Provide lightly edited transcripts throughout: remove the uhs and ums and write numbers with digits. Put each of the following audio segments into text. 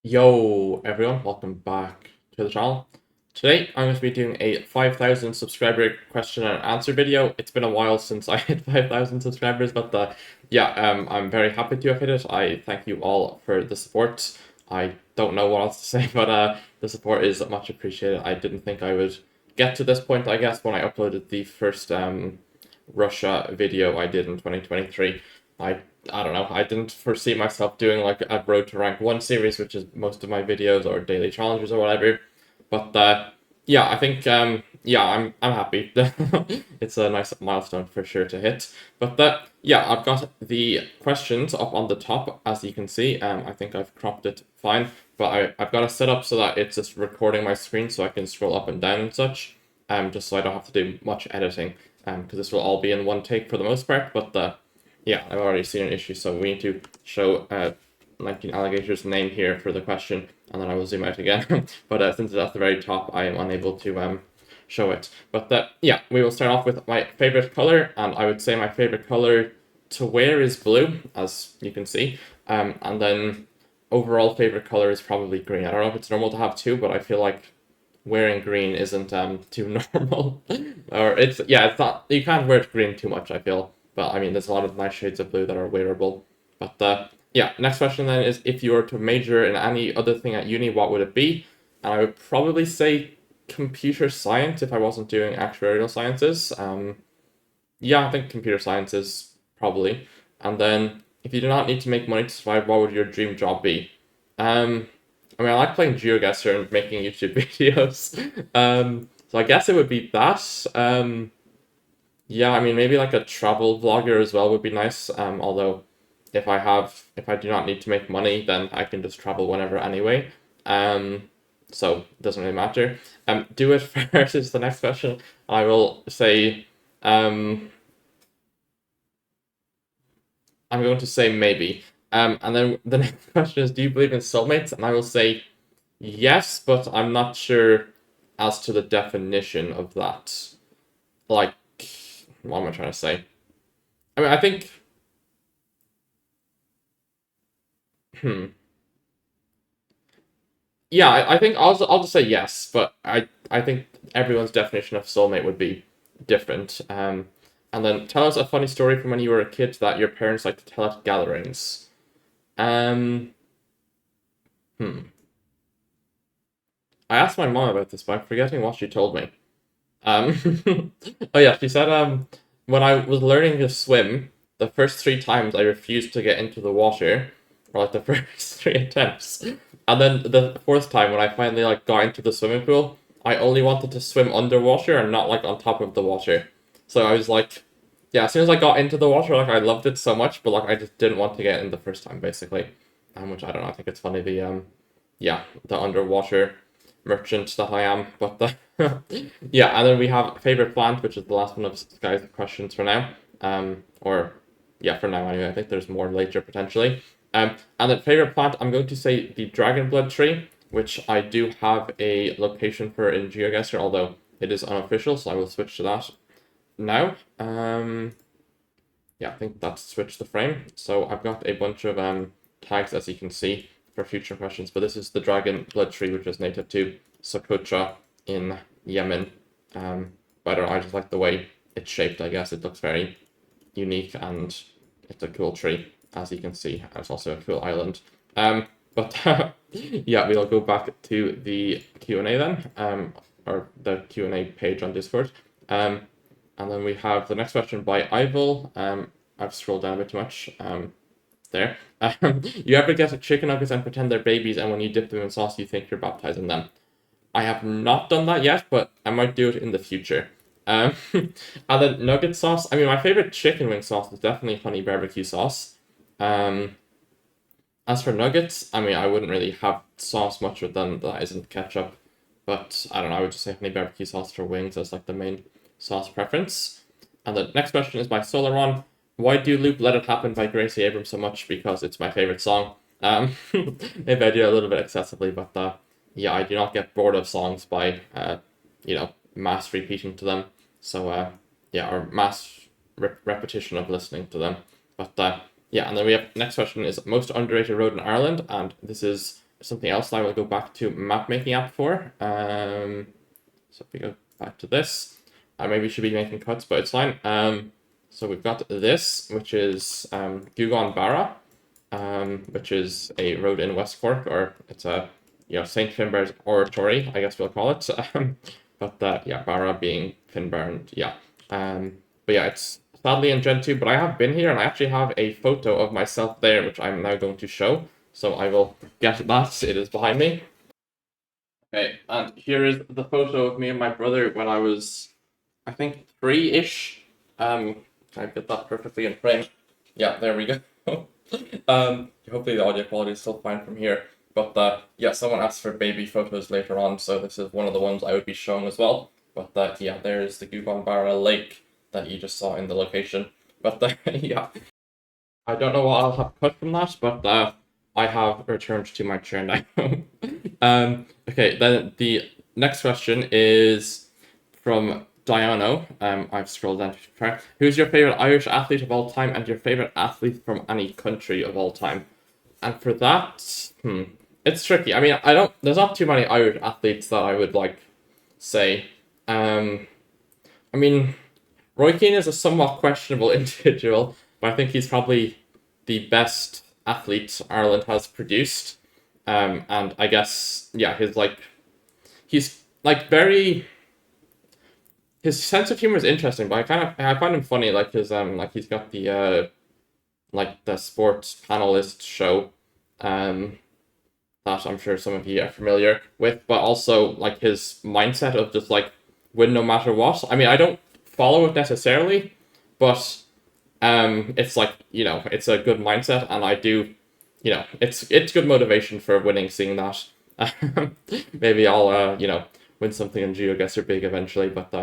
Yo everyone, welcome back to the channel. Today I'm going to be doing a 5,000 subscriber question and answer video. It's been a while since I hit 5,000 subscribers, but I'm very happy to have hit it. I thank you all for the support. I don't know what else to say, but the support is much appreciated. I didn't think I would get to this point, I guess, when I uploaded the first Russia video I did in 2023. I don't know. I didn't foresee myself doing like a Road to Rank 1 series, which is most of my videos, or daily challenges or whatever. But I think I'm happy. It's a nice milestone for sure to hit. But I've got the questions up on the top, as you can see. I think I've cropped it fine, but I've got it set up so that it's just recording my screen so I can scroll up and down and such. Just so I don't have to do much editing. Because this will all be in one take for the most part. But I've already seen an issue, so we need to show 19 Alligator's name here for the question, and then I will zoom out again. But since it's at the very top, I am unable to show it. But we will start off with my favorite color, and I would say my favorite color to wear is blue, as you can see. And then overall favorite color is probably green. I don't know if it's normal to have two, but I feel like wearing green isn't too normal. Or it's not, you can't wear green too much, I feel. But I mean, there's a lot of nice shades of blue that are wearable. But next question then is, if you were to major in any other thing at uni, what would it be? And I would probably say computer science if I wasn't doing actuarial sciences. I think computer sciences probably. And then if you do not need to make money to survive, what would your dream job be? I mean, I like playing Geoguessr and making YouTube videos. So I guess it would be that. I mean, maybe like a travel vlogger as well would be nice. Although if I do not need to make money, then I can just travel whenever anyway. So it doesn't really matter. Do it first is the next question. I will say, I'm going to say maybe. And then the next question is, do you believe in soulmates? And I will say yes, but I'm not sure as to the definition of that. Like, what am I trying to say? I mean, I think, hmm. Yeah, I think I'll just say yes, but I think everyone's definition of soulmate would be different. And then tell us a funny story from when you were a kid that your parents like to tell at gatherings. Um, hmm. I asked my mom about this, but I'm forgetting what she told me. Oh yeah, she said when I was learning to swim, the first three times I refused to get into the water, or like the first three attempts, and then the fourth time when I finally like got into the swimming pool, I only wanted to swim underwater and not like on top of the water. So I was like, yeah, as soon as I got into the water, like I loved it so much, but like I just didn't want to get in the first time, basically. Which I don't know. I think it's funny the underwater merchant that I am, but the and then we have favorite plant, which is the last one of Sky's questions for now. For now anyway. I think there's more later potentially. And then favorite plant, I'm going to say the dragon blood tree, which I do have a location for in Geoguessr, although it is unofficial, so I will switch to that now. I think that's switched the frame. So I've got a bunch of tags, as you can see, for future questions, but this is the dragon blood tree, which is native to Socotra in Yemen. But I don't know, I just like the way it's shaped, I guess. It looks very unique and it's a cool tree, as you can see. It's also a cool island. We'll go back to the Q&A then, or the Q&A page on Discord. And then we have the next question by Ival. I've scrolled down a bit too much. There. You ever get chicken nuggets and pretend they're babies, and when you dip them in sauce, you think you're baptizing them? I have not done that yet, but I might do it in the future. And then nugget sauce. I mean, my favorite chicken wing sauce is definitely honey barbecue sauce. As for nuggets, I mean, I wouldn't really have sauce much with them that isn't ketchup. But I don't know, I would just say honey barbecue sauce for wings as like the main sauce preference. And the next question is by Solaron. Why do you loop Let It Happen by Gracie Abrams so much? Because it's my favorite song. Maybe I do it a little bit excessively, but I do not get bored of songs by mass repeating to them. So or mass repetition of listening to them. But and then we have next question is most underrated road in Ireland, and this is something else that I will go back to map making app for. So if we go back to this, I maybe should be making cuts, but it's fine. So we've got this, which is Geoguessr, which is a road in West Cork, or it's a Saint Finbarr's oratory, I guess we'll call it. But yeah, Barra being Finbarr, and yeah. But yeah, it's sadly in Gen 2, but I have been here, and I actually have a photo of myself there, which I'm now going to show. So I will get that. It is behind me. Okay, and here is the photo of me and my brother when I was, I think, 3-ish. Can I get that perfectly in frame? Yeah, there we go. Hopefully the audio quality is still fine from here. But yeah, someone asked for baby photos later on, so this is one of the ones I would be showing as well. But yeah, there's the Geoguessr lake that you just saw in the location. But yeah, I don't know what I'll have cut from that, but I have returned to my chair now. Okay, then the next question is from Diano. I've scrolled down to track. Who's your favorite Irish athlete of all time and your favorite athlete from any country of all time? And for that, it's tricky. I mean, there's not too many Irish athletes that I would say. I mean, Roy Keane is a somewhat questionable individual, but I think he's probably the best athlete Ireland has produced. And I guess, yeah, he's very, his sense of humor is interesting, but I find him funny, he's got the the sports panelist show, that I'm sure some of you are familiar with, but also his mindset of just win no matter what. I mean, I don't follow it necessarily, but it's it's a good mindset, and I do, it's good motivation for winning, seeing that. Maybe I'll win something in Geoguessr big eventually, but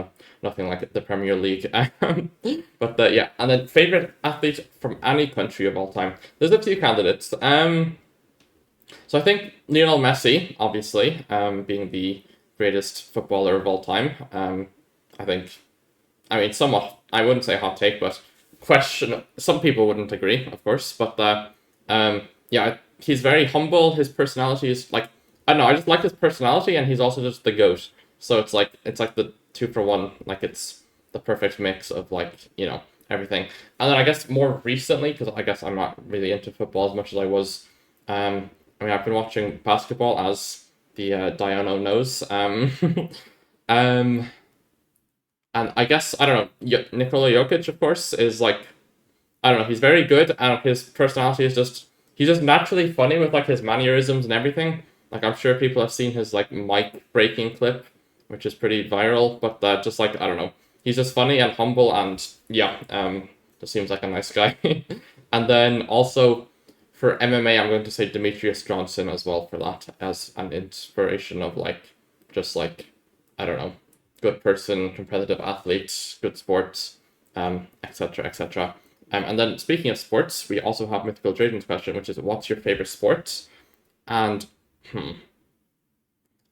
nothing like the Premier League. But yeah, and then favorite athlete from any country of all time. There's a few candidates. So I think Lionel Messi, obviously, being the greatest footballer of all time. I mean, somewhat, I wouldn't say hot take, but some people wouldn't agree, of course, but yeah, he's very humble. His personality is I don't know, I just like his personality, and he's also just the GOAT. So it's like the 2-for-1, it's the perfect mix of everything. And then I guess more recently, because I guess I'm not really into football as much as I was, I mean, I've been watching basketball, as the Diano knows. And I guess, I don't know, Nikola Jokic, of course, is I don't know, he's very good, and his personality is he's just naturally funny with his mannerisms and everything. I'm sure people have seen his mic breaking clip, which is pretty viral, but just I don't know, he's just funny and humble, and yeah, just seems like a nice guy. And then also for MMA, I'm going to say Demetrius Johnson as well, for that, as an inspiration of just I don't know, good person, competitive athlete, good sports, etc., etc. And then speaking of sports, we also have Mythical Drayden's question, which is, what's your favorite sport? And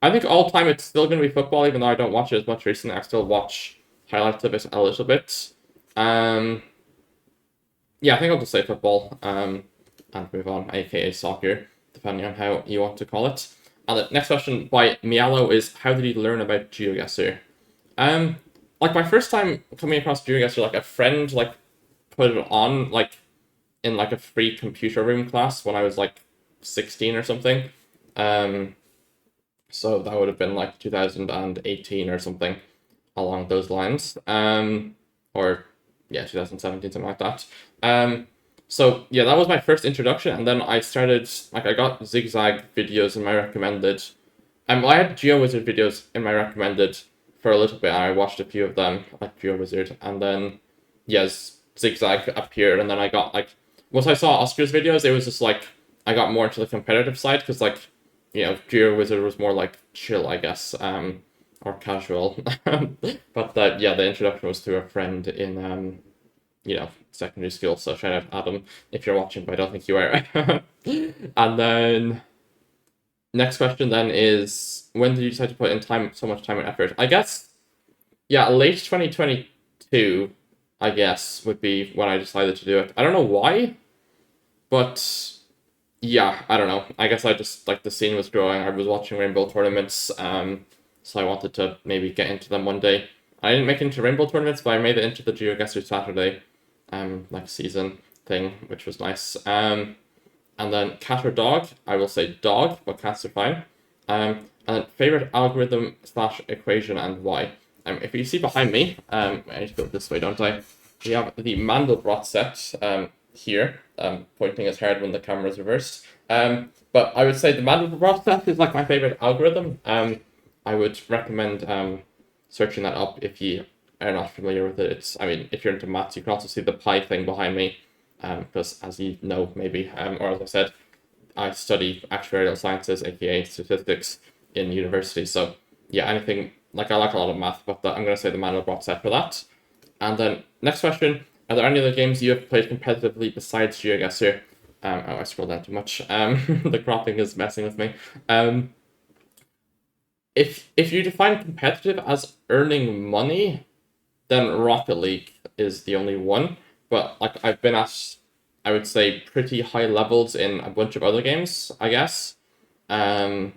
I think all time it's still going to be football, even though I don't watch it as much recently. I still watch highlights of it a little bit. Yeah, I think I'll just say football, and move on, aka soccer, depending on how you want to call it. And the next question by Mialo is, how did you learn about Geoguessr? My first time coming across Geoguessr, a friend put it on in a free computer room class when I was 16 or something. So that would have been 2018 or something along those lines. Or yeah, 2017, something like that. So yeah, that was my first introduction, and then I started I got zigzag videos in my recommended. I had Geowizard videos in my recommended for a little bit, and I watched a few of them, Geowizard, and then yes, zigzag appeared, and then I got once I saw Oscar's videos, it was just I got more into the competitive side, because Geowizard was more chill, I guess, or casual. But yeah, the introduction was through a friend in secondary school, so shout out Adam if you're watching, but I don't think you are. And then next question then is, when did you decide to put in so much time and effort? I guess, yeah, late 2022, I guess, would be when I decided to do it. I don't know why, but yeah, I don't know. I guess I just like the scene was growing. I was watching rainbow tournaments, so I wanted to maybe get into them one day. I didn't make it into rainbow tournaments, but I made it into the Geoguessr Saturday, like season thing, which was nice. And then cat or dog, I will say dog, but cats are fine. And then favorite algorithm slash equation and why. If you see behind me, I need to go this way, don't I? We have the Mandelbrot set here, pointing as hard when the camera is reversed. But I would say the Mandelbrot set is like my favorite algorithm. I would recommend searching that up if you are not familiar with it. It's, I mean, if you're into maths, you can also see the pi thing behind me, because as you know, maybe, or as I said, I study actuarial sciences, aka statistics, in university. So yeah, anything like I like a lot of math, but I'm gonna say the Mandelbrot set for that. And then next question: are there any other games you have played competitively besides Geoguessr? Oh, I scrolled down too much. The cropping is messing with me. If you define competitive as earning money, then Rocket League is the only one. But like I've been at, I would say, pretty high levels in a bunch of other games, I guess. Um,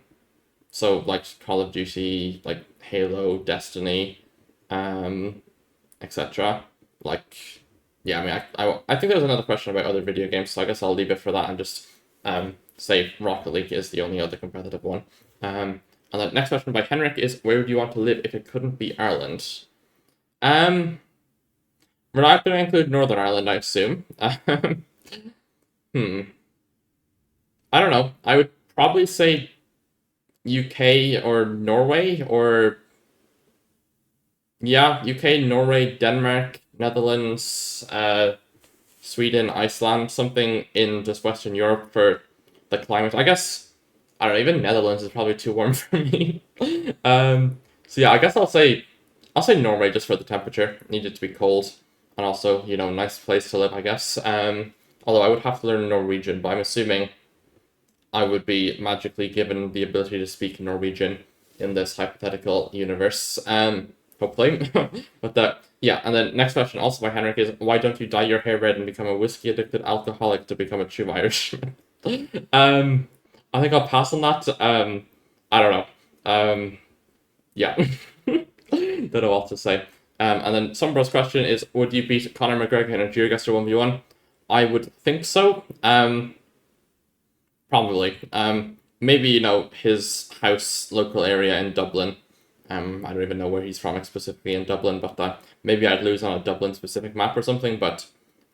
so like Call of Duty, like Halo, Destiny, um, etc. Like, yeah, I mean, I think there was another question about other video games, so I guess I'll leave it for that and just say Rocket League is the only other competitive one. And the next question by Henrik is, where would you want to live if it couldn't be Ireland? We're not going to include Northern Ireland, I assume. Hmm. I don't know. I would probably say UK or Norway, or yeah, UK, Norway, Denmark, Netherlands, Sweden, Iceland, something in just Western Europe for the climate. I guess I don't know, even Netherlands is probably too warm for me. So yeah, I guess I'll say Norway just for the temperature. It needed to be cold. And also, nice place to live, I guess. Although I would have to learn Norwegian, but I'm assuming I would be magically given the ability to speak Norwegian in this hypothetical universe. Hopefully. But yeah, and then next question also by Henrik is, why don't you dye your hair red and become a whiskey addicted alcoholic to become a true Irishman? I think I'll pass on that. I don't know. Yeah. Don't know what to say. And then Sombro's question is, would you beat Conor McGregor in a Geoguessr 1v1? I would think so. Probably. Maybe, his house, local area in Dublin. I don't even know where he's from specifically in Dublin, but maybe I'd lose on a Dublin specific map or something, but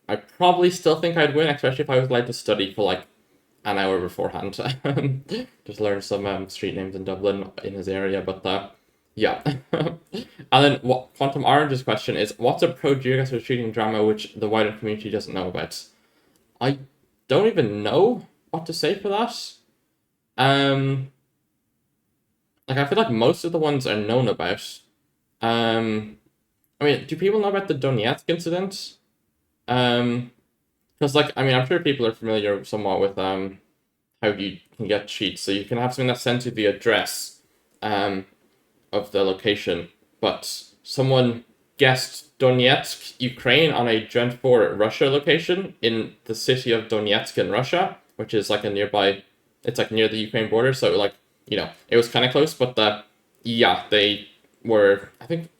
I probably still think I'd win, especially if I was allowed to study for like an hour beforehand. Just learn some street names in Dublin in his area, but yeah. And then what Quantum Orange's question is, what's a pro Geoguessr cheating drama which the wider community doesn't know about? I don't even know what to say for that. Like I feel like most of the ones are known about. Um, I mean, do people know about the Donetsk incident? Because like I mean, I'm sure people are familiar somewhat with how you can get cheats. So you can have something that sends you the address of the location, but someone guessed Donetsk, Ukraine on a Gen 4 Russia location in the city of Donetsk in Russia, which is like a nearby, it's like near the Ukraine border. So like, it was kind of close, but yeah, they were, I think,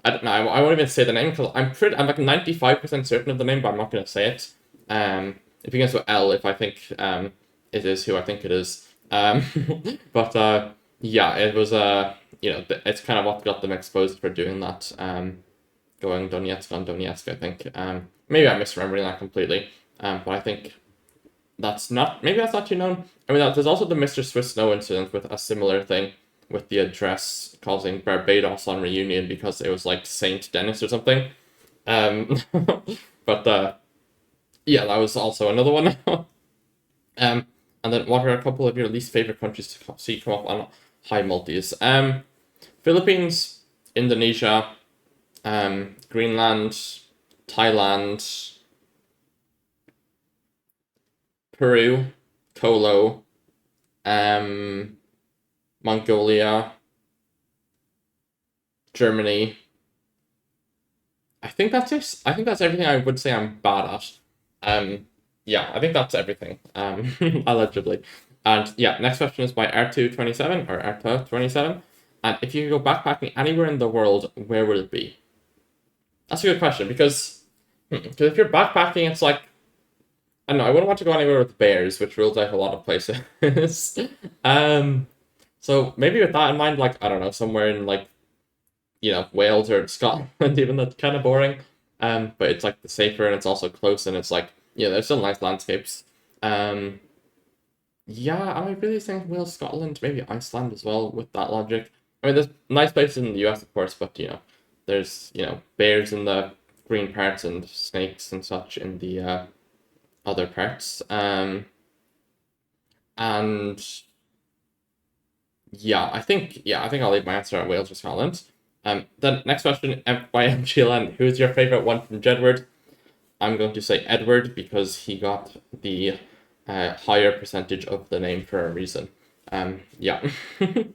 I don't know, I won't even say the name because I'm like 95% certain of the name, but I'm not going to say it. It begins with L if I think it is who I think it is. But yeah, it was it's kind of what got them exposed for doing that. Going Donetsk on Donetsk, I think. Maybe I'm misremembering that completely. But I think maybe that's not too known. I mean, there's also the Mr. Swiss Snow incident with a similar thing with the address causing Barbados on reunion because it was like Saint Denis or something. Um, but yeah, that was also another one. And then what are a couple of your least favorite countries to see come up on high multis? Philippines, Indonesia, Greenland, Thailand, Peru, Colo, Mongolia, Germany. I think that's it. I think that's everything I would say I'm bad at. yeah, I think that's everything. Allegedly. And yeah, next question is by R227 or R227. And if you could go backpacking anywhere in the world, where would it be? That's a good question because if you're backpacking, it's like I don't know. I wouldn't want to go anywhere with bears, which rules out a lot of places. um, so maybe with that in mind, like I don't know, somewhere in like Wales or Scotland, even though it's kind of boring. But it's like safer and it's also close and it's like there's still nice landscapes. Um, yeah, I really think Wales, Scotland, maybe Iceland as well with that logic. I mean, there's nice places in the US, of course, but there's bears in the green parts and snakes and such in the other parts. And I think I'll leave my answer at Wales or Scotland. Then next question by MGLN. Who is your favorite one from Jedward? I'm going to say Edward because he got the higher percentage of the name for a reason. Yeah. And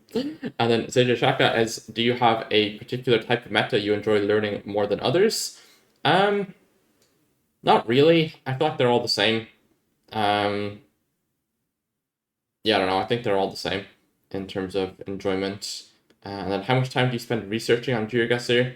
then Seja Shaka is, do you have a particular type of meta you enjoy learning more than others? Not really. I feel like they're all the same. Yeah, I don't know. I think they're all the same in terms of enjoyment. And then how much time do you spend researching on Geoguessr?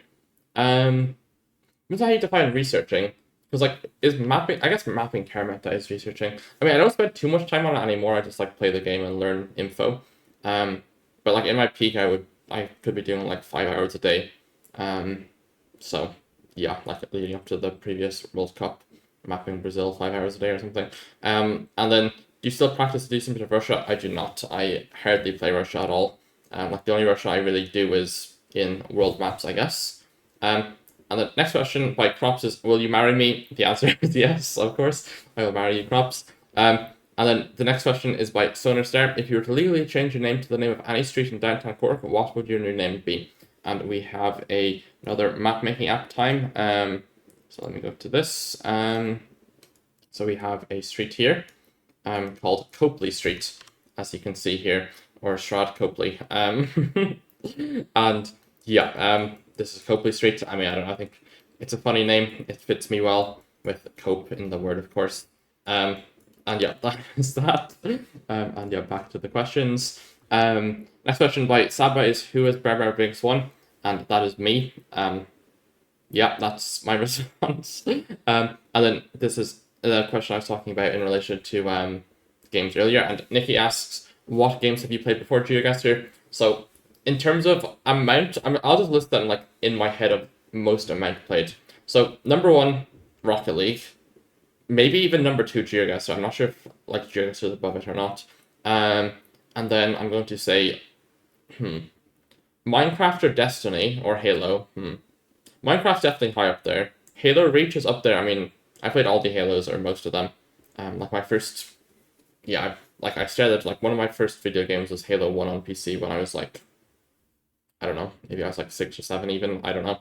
Depends how you define researching. Because like is mapping I guess mapping care meta is researching. I mean I don't spend too much time on it anymore. I just like play the game and learn info. But like in my peak I could be doing like 5 hours a day. So yeah, like leading up to the previous World Cup, mapping Brazil 5 hours a day or something. And then do you still practice a decent bit of Russia? I do not. I hardly play Russia at all. Like the only Russia I really do is in world maps, I guess. And the next question by Crops is, will you marry me? The answer is yes, of course. I will marry you, Crops. And then the next question is by Sonar Star. If you were to legally change your name to the name of any street in downtown Cork, what would your new name be? And we have another map making app time. So let me go to this. So we have a street here called Copley Street, as you can see here, or Shrad Copley. And yeah, this is Copley Street. I mean, I don't know, I think it's a funny name. It fits me well with cope in the word, of course. And yeah, that is that. And yeah, back to the questions. Next question by Saba is, who is Barbara Briggs one? And that is me. Yeah, that's my response. And then this is the question I was talking about in relation to games earlier. And Nikki asks, what games have you played before Geoguessr? So in terms of amount, I'll just list them like in my head of most amount played. So number 1, Rocket League. Maybe even number 2, Geoguessr. I'm not sure if like Geoguessr is above it or not. And then I'm going to say, Minecraft or Destiny or Halo. Minecraft's definitely high up there. Halo Reach is up there. I mean, I played all the Halos or most of them. Like my first, yeah, like I started like one of my first video games was Halo 1 on PC when I was like, I don't know, maybe I was like 6 or 7 even, I don't know.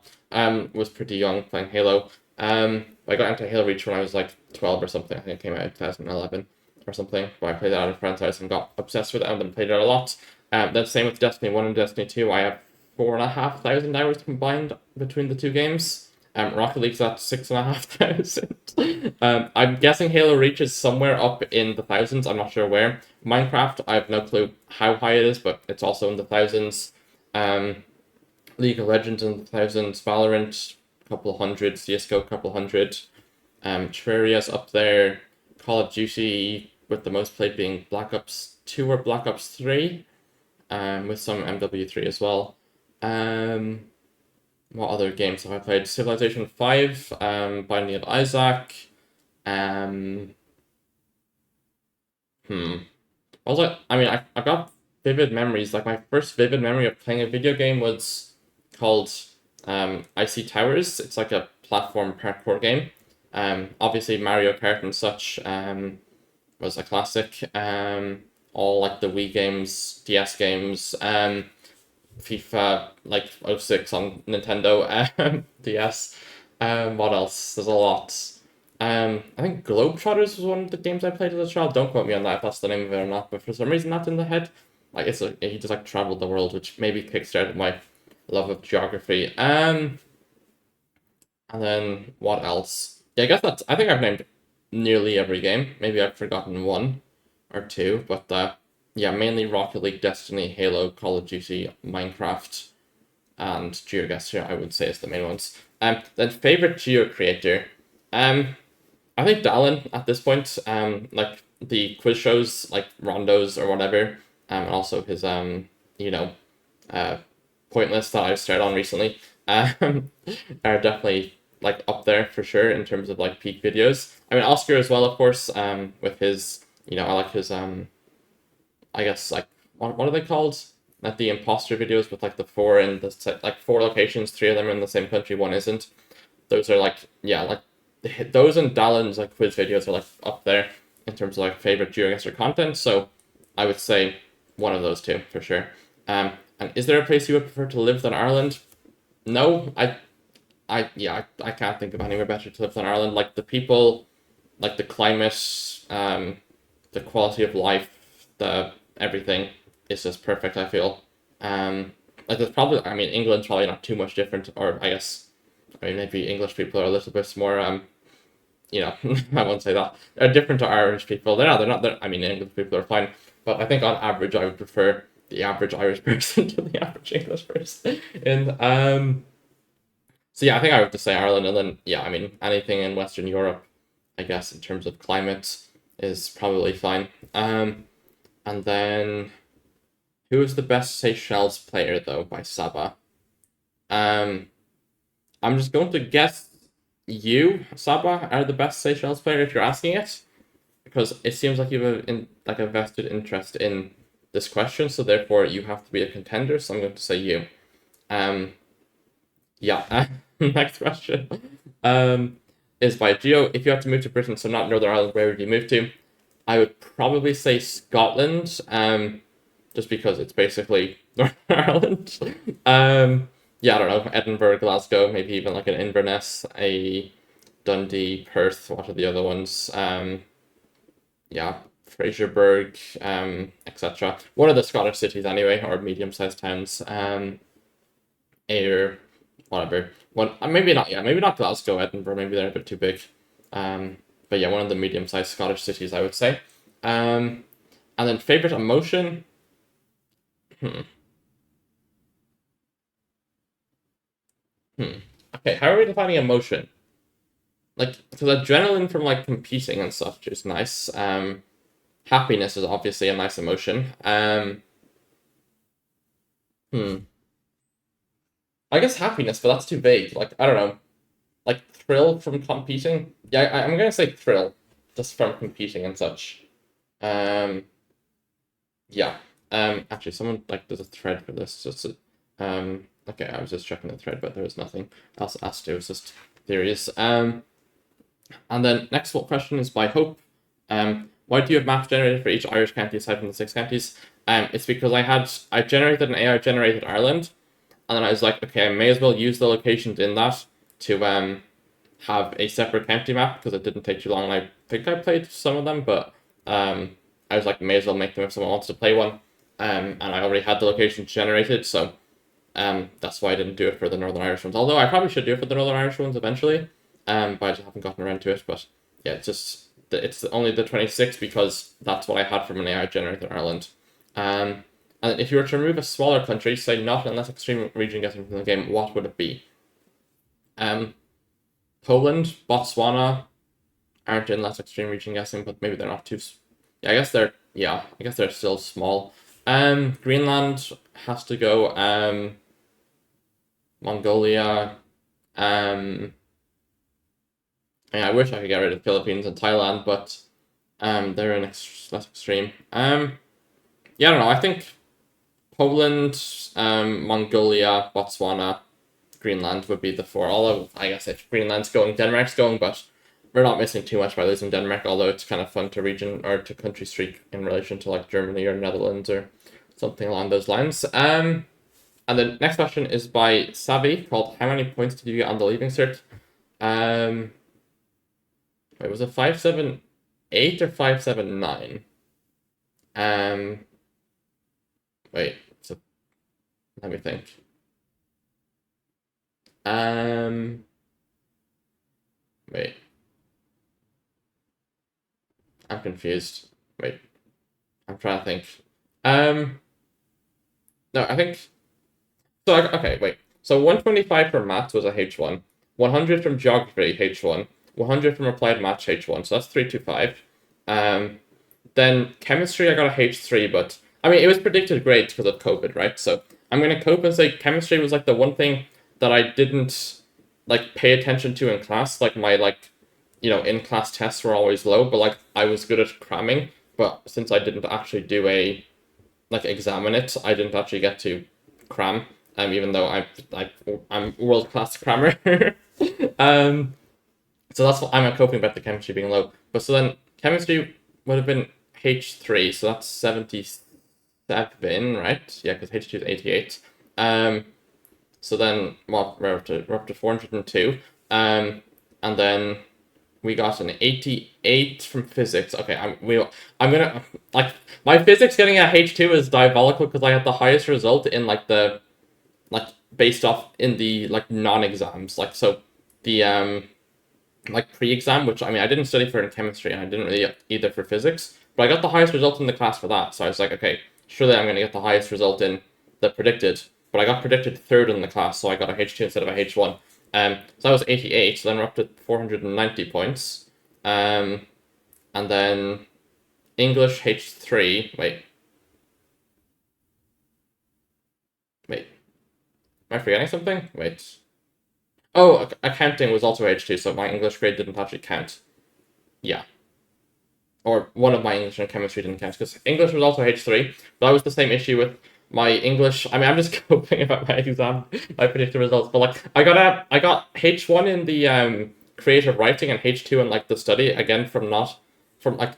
Was pretty young playing Halo. I got into Halo Reach when I was like 12 or something. I think it came out in 2011 or something. But I played it at a friend's house and got obsessed with it and then played it a lot. Then same with Destiny 1 and Destiny 2. I have 4,500 hours combined between the two games. Rocket League's at 6,500. I'm guessing Halo Reach is somewhere up in the thousands. I'm not sure where. Minecraft, I have no clue how high it is, but it's also in the thousands. League of Legends in the thousands. Valorant, a couple hundred. CS:GO, a couple hundred. Terraria's up there. Call of Duty, with the most played being Black Ops 2 or Black Ops 3. With some MW3 as well. What other games have I played? Civilization 5, Binding of Isaac. Also, I mean, I've got vivid memories. Like, my first vivid memory of playing a video game was called Icy Towers. It's like a platform parkour game. Obviously, Mario Kart and such was a classic. All like the Wii games, DS games, FIFA like 06 on Nintendo DS. What else? There's a lot. I think Globetrotters was one of the games I played as a child. Don't quote me on that if that's the name of it or not, but for some reason that's in the head. Like he just like traveled the world, which maybe kickstarted my love of geography. And then what else? Yeah, I guess I think I've named nearly every game. Maybe I've forgotten one or two, but yeah, mainly Rocket League, Destiny, Halo, Call of Duty, Minecraft, and Geoguessr, I would say, is the main ones. Then favorite geo creator. I think Dallin at this point. Like the quiz shows, like Rondos or whatever, and also his you know, uh, Pointless that I've started on recently, are definitely like up there for sure in terms of like peak videos. I mean Oscar as well, of course. With his, I like his I guess like what are they called? Like the imposter videos with like the four in the like four locations, three of them are in the same country, one isn't. Those are like, yeah, like those and Dallin's like quiz videos are like up there in terms of like favorite Geoguessr content. So I would say one of those two for sure. And is there a place you would prefer to live than Ireland? No, I can't think of anywhere better to live than Ireland. Like the people, like the climate, the quality of life, the everything is just perfect. I feel. Like there's probably, I mean, England's probably not too much different, or I mean, maybe English people are a little bit more, I won't say that. They're different to Irish people. I mean, English people are fine. But I think on average, I would prefer the average Irish person to the average English person. So yeah, I think I would just say Ireland. And then, yeah, I mean, anything in Western Europe, I guess, in terms of climate is probably fine. And then, who is the best Seychelles player, though, by Saba? Um, I'm just going to guess you, Saba, are the best Seychelles player if you're asking it, because it seems like you have a vested interest in this question, so therefore you have to be a contender. So I'm going to say you. Yeah. Next question. Is by Geo. If you had to move to Britain, so not Northern Ireland, where would you move to? I would probably say Scotland. Just because it's basically Northern Ireland. Yeah, I don't know, Edinburgh, Glasgow, maybe even like an Inverness, a Dundee, Perth. What are the other ones? Yeah, Fraserburgh, etc. One of the Scottish cities anyway, or medium-sized towns. Ayr, whatever. Maybe not. Yeah, maybe not Glasgow, Edinburgh. Maybe they're a bit too big. But yeah, one of the medium-sized Scottish cities, I would say. And then favorite emotion. Okay, how are we defining emotion? Like, because adrenaline from like competing and such is nice. Happiness is obviously a nice emotion. Hmm. I guess happiness, but that's too vague. Like, I don't know. Like thrill from competing. Yeah, I'm gonna say thrill, just from competing and such. Um. Yeah. Actually, someone like there's a thread for this. Okay, I was just checking the thread, but there was nothing else asked. It was just theories. And then next question is by Hope. Why do you have maps generated for each Irish county aside from the 6 counties? It's because I generated an AI generated Ireland, and then I was like, okay, I may as well use the locations in that to have a separate county map because it didn't take too long. I think I played some of them, but I was like, may as well make them if someone wants to play one. And I already had the locations generated, so that's why I didn't do it for the Northern Irish ones. Although I probably should do it for the Northern Irish ones eventually. But I just haven't gotten around to it. But yeah, it's only the 26 because that's what I had from an AI generated Ireland. And if you were to remove a smaller country, say not in less extreme region guessing from the game, what would it be? Poland, Botswana aren't in less extreme region guessing, but maybe they're not too. Yeah, I guess they're still small. Greenland has to go. Mongolia. I mean, I wish I could get rid of Philippines and Thailand, but they're less extreme. Yeah, I don't know. I think Poland, Mongolia, Botswana, Greenland would be the four. Although I guess if Greenland's going, Denmark's going, but we're not missing too much by losing Denmark. Although it's kind of fun to region or to country streak in relation to like Germany or Netherlands or something along those lines. And the next question is by Savi called "How many points did you get on the leaving cert?" Wait, was it 578 or 579? Wait, so let me think. Wait. I'm confused. Wait, I'm trying to think. No, I think so. Okay, wait. So 125 from maths was a H1, 100 from geography H1, 100 from applied maths H1. So that's 325. Then chemistry I got a H3, but I mean it was predicted grades because of COVID, right? So I'm gonna cope and say chemistry was like the one thing that I didn't like pay attention to in class. Like my in class tests were always low, but like I was good at cramming. But since I didn't actually do a examine it, I didn't actually get to cram. Even though I'm world class crammer. So that's what I'm coping about the chemistry being low. But so then chemistry would have been H3, so that's 77, right? Yeah, because H2 is 88. So then well, we're up to 402. And then we got an 88 from physics. Okay, I'm gonna like my physics getting a H2 is diabolical because I had the highest result in based off in the non-exams. So the pre-exam, which I mean I didn't study for in chemistry and I didn't really either for physics, but I got the highest result in the class for that. So I was like, okay, surely I'm gonna get the highest result in the predicted. But I got predicted third in the class, so I got a H2 instead of a H1. So that was 88, so then we're up to 490 points. And then English H3, wait. Am I forgetting something? Wait. Oh, accounting was also H2, so my English grade didn't actually count. Yeah. Or one of my English and chemistry didn't count, because English was also H3, but that was the same issue with my English. I mean, I'm just coping about my exam, my predicted results, but I got H1 in the creative writing and H2 in the study, again not H1,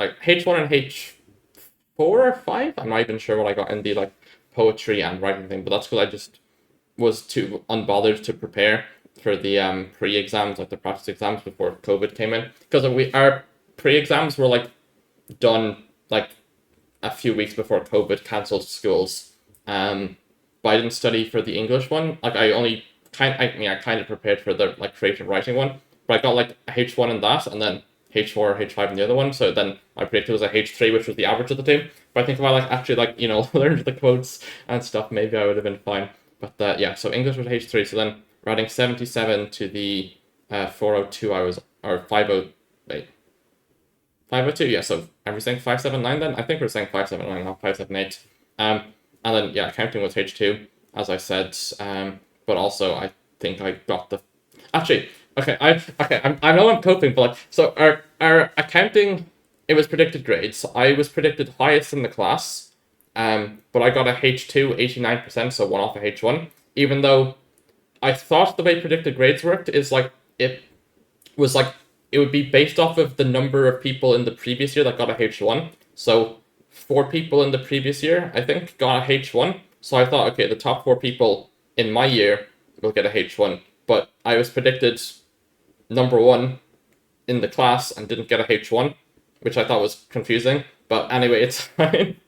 H1 and H4 or 5. I'm not even sure what I got in the poetry and writing thing, but that's because I just was too unbothered to prepare for the pre-exams, the practice exams before COVID came in, because our pre-exams were done a few weeks before COVID cancelled schools. But I didn't study for the English one. I kind of prepared for the creative writing one, but I got a H1 in that, and then H4 or H5 in the other one. So then I predicted it was a H3, which was the average of the two. But I think if I actually learned the quotes and stuff, maybe I would have been fine. But yeah, so English was H3. So then adding 77 to the 402, I was, or 502, yeah, so are we saying 579 then? I think we're saying 579, not 578. And then, yeah, accounting was H2, as I said. But also, I think I got the... Actually, okay, I know I'm coping, but so our accounting, it was predicted grades. I was predicted highest in the class, but I got a H2, 89%, so one off a H1. Even though I thought the way predicted grades worked is it was it would be based off of the number of people in the previous year that got a H1. So 4 people in the previous year, I think, got a H1. So I thought, okay, the top 4 people in my year will get a H1. But I was predicted number 1 in the class and didn't get a H1, which I thought was confusing. But anyway, it's fine.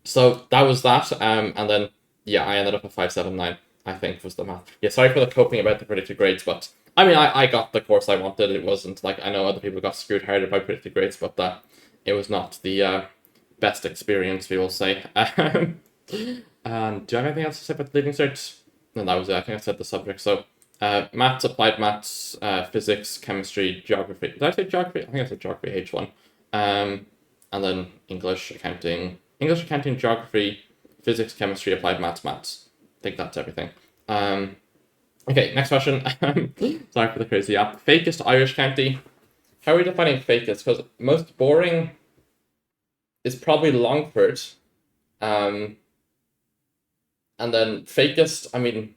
So that was that. And then, yeah, I ended up at 579, I think, was the math. Yeah, sorry for the coping about the predicted grades, but I mean, I got the course I wanted. It wasn't I know other people got screwed harder by predicted grades, but it was not the best experience, we will say. And do you have anything else to say about the leaving cert? No, that was it. I think I said the subject. So, maths, applied maths, physics, chemistry, geography. Did I say geography? I think I said geography H1. And then English, accounting, geography, physics, chemistry, applied maths. I think that's everything. Okay, next question. Sorry for the crazy app. Fakest Irish county. How are we defining fakest? Because most boring is probably Longford. And then fakest, I mean,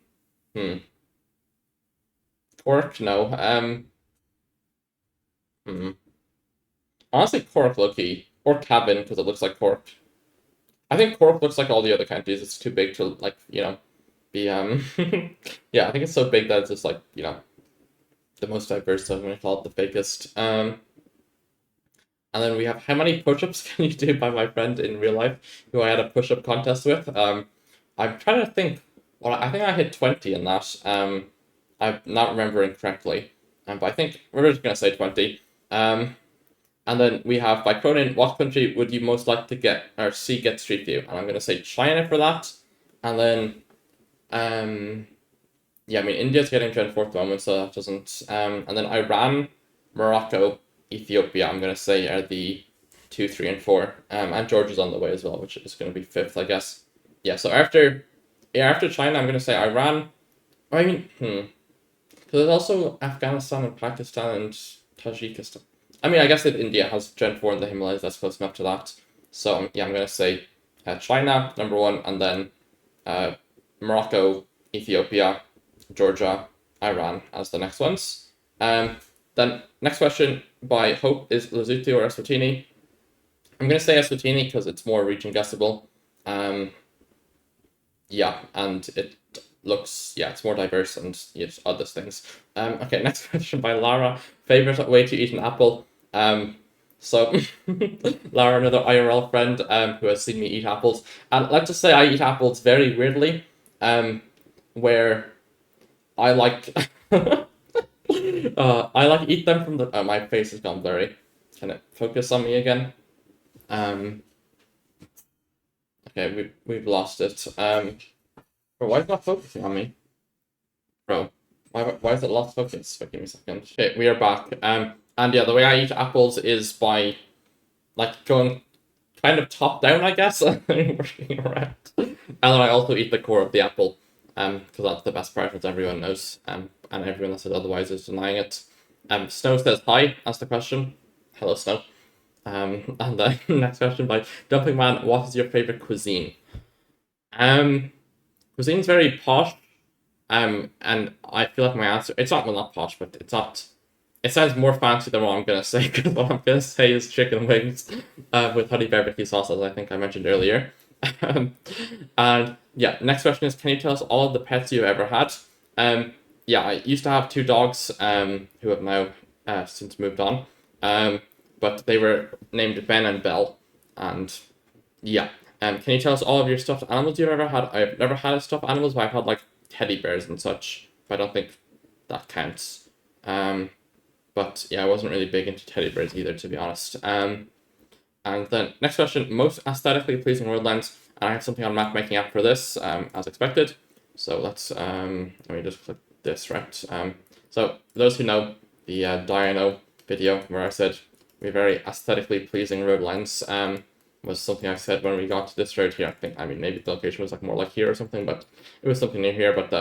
Cork, no. Honestly, Cork low-key. Or Cavan, because it looks like Cork. I think Cork looks like all the other counties. It's too big to, be, yeah, I think it's so big that it's just, the most diverse, so I'm going to call it the fakest. And then we have how many push-ups can you do by my friend in real life, who I had a push-up contest with. I'm trying to think. Well, I think I hit 20 in that. I'm not remembering correctly. But I think we're just going to say 20. And then we have by pronoun, what country would you most like to get or see get Street View? And I'm going to say China for that. And then, yeah, I mean, India's getting Gen 4 at the moment, so that doesn't. And then Iran, Morocco, Ethiopia, I'm going to say are the 2, 3, and 4. And Georgia's on the way as well, which is going to be 5th, I guess. Yeah, so after China, I'm going to say Iran. I mean, because there's also Afghanistan and Pakistan and Tajikistan. I mean, I guess that India has Gen 4 in the Himalayas, that's close enough to that. So, yeah, I'm going to say China, number 1, and then Morocco, Ethiopia, Georgia, Iran as the next ones. Then, next question by Hope is Lesotho or Eswatini? I'm going to say Eswatini because it's more region guessable. Yeah, and it looks, yeah, it's more diverse and yes, other things. Okay, next question by Lara. Favorite way to eat an apple? So Lara, another IRL friend, who has seen me eat apples, and let's just say I eat apples very weirdly, where I like, I like eat them from the. Oh, my face has gone blurry. Can it focus on me again? Okay, we've lost it. Bro, why is it not focusing on me? Bro, why is it lost focus? Wait, give me a second. Okay, we are back. And yeah, the way I eat apples is by like going kind of top down, I guess, and working around. And then I also eat the core of the apple, because that's the best part, as everyone knows. And everyone that says otherwise is denying it. Snow says hi. That's the question. Hello, Snow. And the next question by Dumping Man. What is your favorite cuisine? Cuisine's very posh. And I feel like my answer, it's not, well, not posh, but it's not, it sounds more fancy than what I'm going to say, because what I'm going to say is chicken wings with honey barbecue sauce, as I think I mentioned earlier. And yeah, next question is, can you tell us all of the pets you've ever had? Yeah, I used to have 2 dogs who have now since moved on. But they were named Ben and Belle. And yeah, can you tell us all of your stuffed animals you've ever had? I've never had a stuffed animals, but I've had like teddy bears and such, but I don't think that counts. But yeah, I wasn't really big into teddy bears either, to be honest. And then next question, most aesthetically pleasing roadlines, and I have something on map making app for this, as expected. So let's let me just click this, right? So for those who know the Dino video where I said we very aesthetically pleasing roadlines, was something I said when we got to this road here. I think, I mean, maybe the location was like more like here or something, but it was something near here. But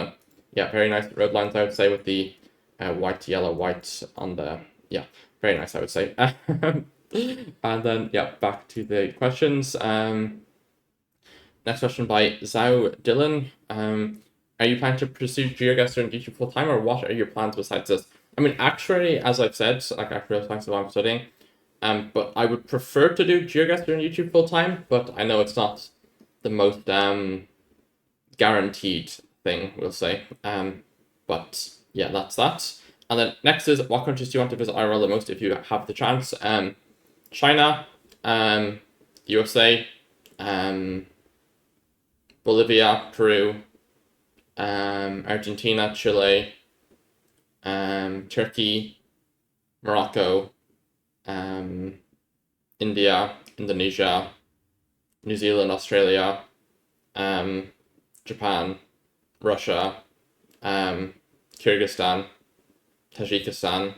yeah, very nice road lines, I would say, with the white, yellow, white on the, yeah, very nice, I would say. And then, yeah, back to the questions. Next question by Zhao Dylan. Are you planning to pursue Geoguessr and YouTube full time, or what are your plans besides this? I mean, actually, as I've said, like after the times that I'm studying, but I would prefer to do Geoguessr and YouTube full time, but I know it's not the most guaranteed thing, we'll say. But yeah, that's that. And then next is, what countries do you want to visit IRL the most if you have the chance? China, USA, Bolivia, Peru, Argentina, Chile, Turkey, Morocco, India, Indonesia, New Zealand, Australia, Japan, Russia, Kyrgyzstan, Tajikistan.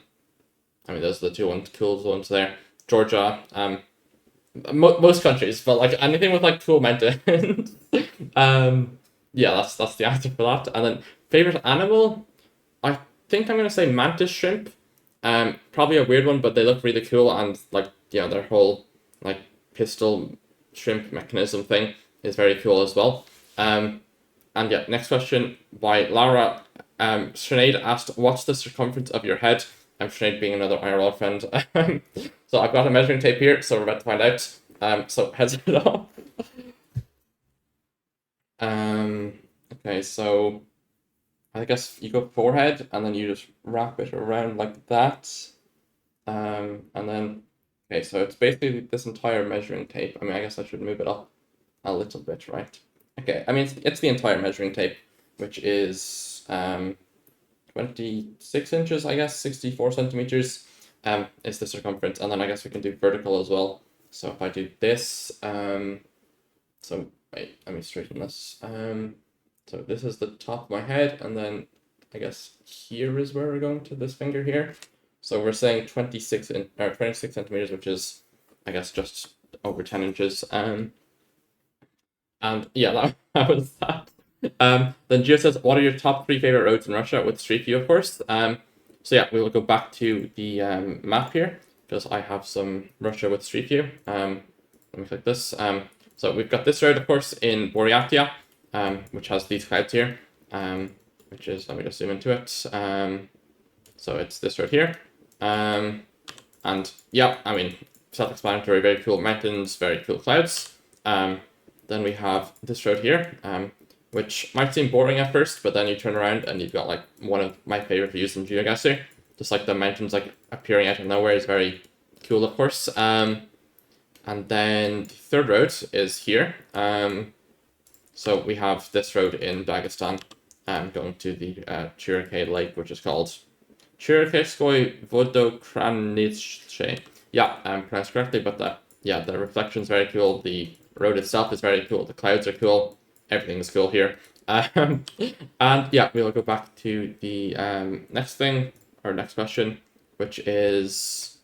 I mean, those are the 2 cool ones there. Georgia, most countries, but like anything with like cool mountains. Yeah, that's the answer for that. And then favorite animal, I think I'm gonna say mantis shrimp. Probably a weird one, but they look really cool, and like, yeah, their whole like pistol shrimp mechanism thing is very cool as well. And yeah, next question by Laura. Sinead asked, what's the circumference of your head? Sinead being another IRL friend. So I've got a measuring tape here, so we're about to find out. So heads it off. Okay, so I guess you go forehead, and then you just wrap it around like that. And then, okay, so it's basically this entire measuring tape. I mean, I guess I should move it up a little bit, right? Okay, I mean, it's the entire measuring tape, which is 26 inches, I guess, 64 centimeters. is the circumference. And then I guess we can do vertical as well. So if I do this, so wait, let me straighten this. So this is the top of my head, and then I guess here is where we're going to this finger here. So we're saying 26 centimeters, which is, I guess, just over 10 inches. And yeah, that was that. Then Gio says, what are your top 3 favorite roads in Russia, with Street View, of course? So yeah, we will go back to the map here, because I have some Russia with Street View. Let me click this. So we've got this road, of course, in Buryatia, which has these clouds here, which is, let me just zoom into it. So it's this road here. And yeah, I mean, self-explanatory, very cool mountains, very cool clouds. Then we have this road here, which might seem boring at first, but then you turn around and you've got like one of my favorite views in Geoguessr. Just like the mountains like appearing out of nowhere is very cool, of course. And then the third road is here. So we have this road in Dagestan, going to the Chirikay Lake, which is called Chirikayskoye Vodokranitsche. Yeah, pronounced correctly, but yeah, the reflection's very cool. The road itself is very cool. The clouds are cool. Everything is cool here. And yeah, we'll go back to the next thing, or next question, which is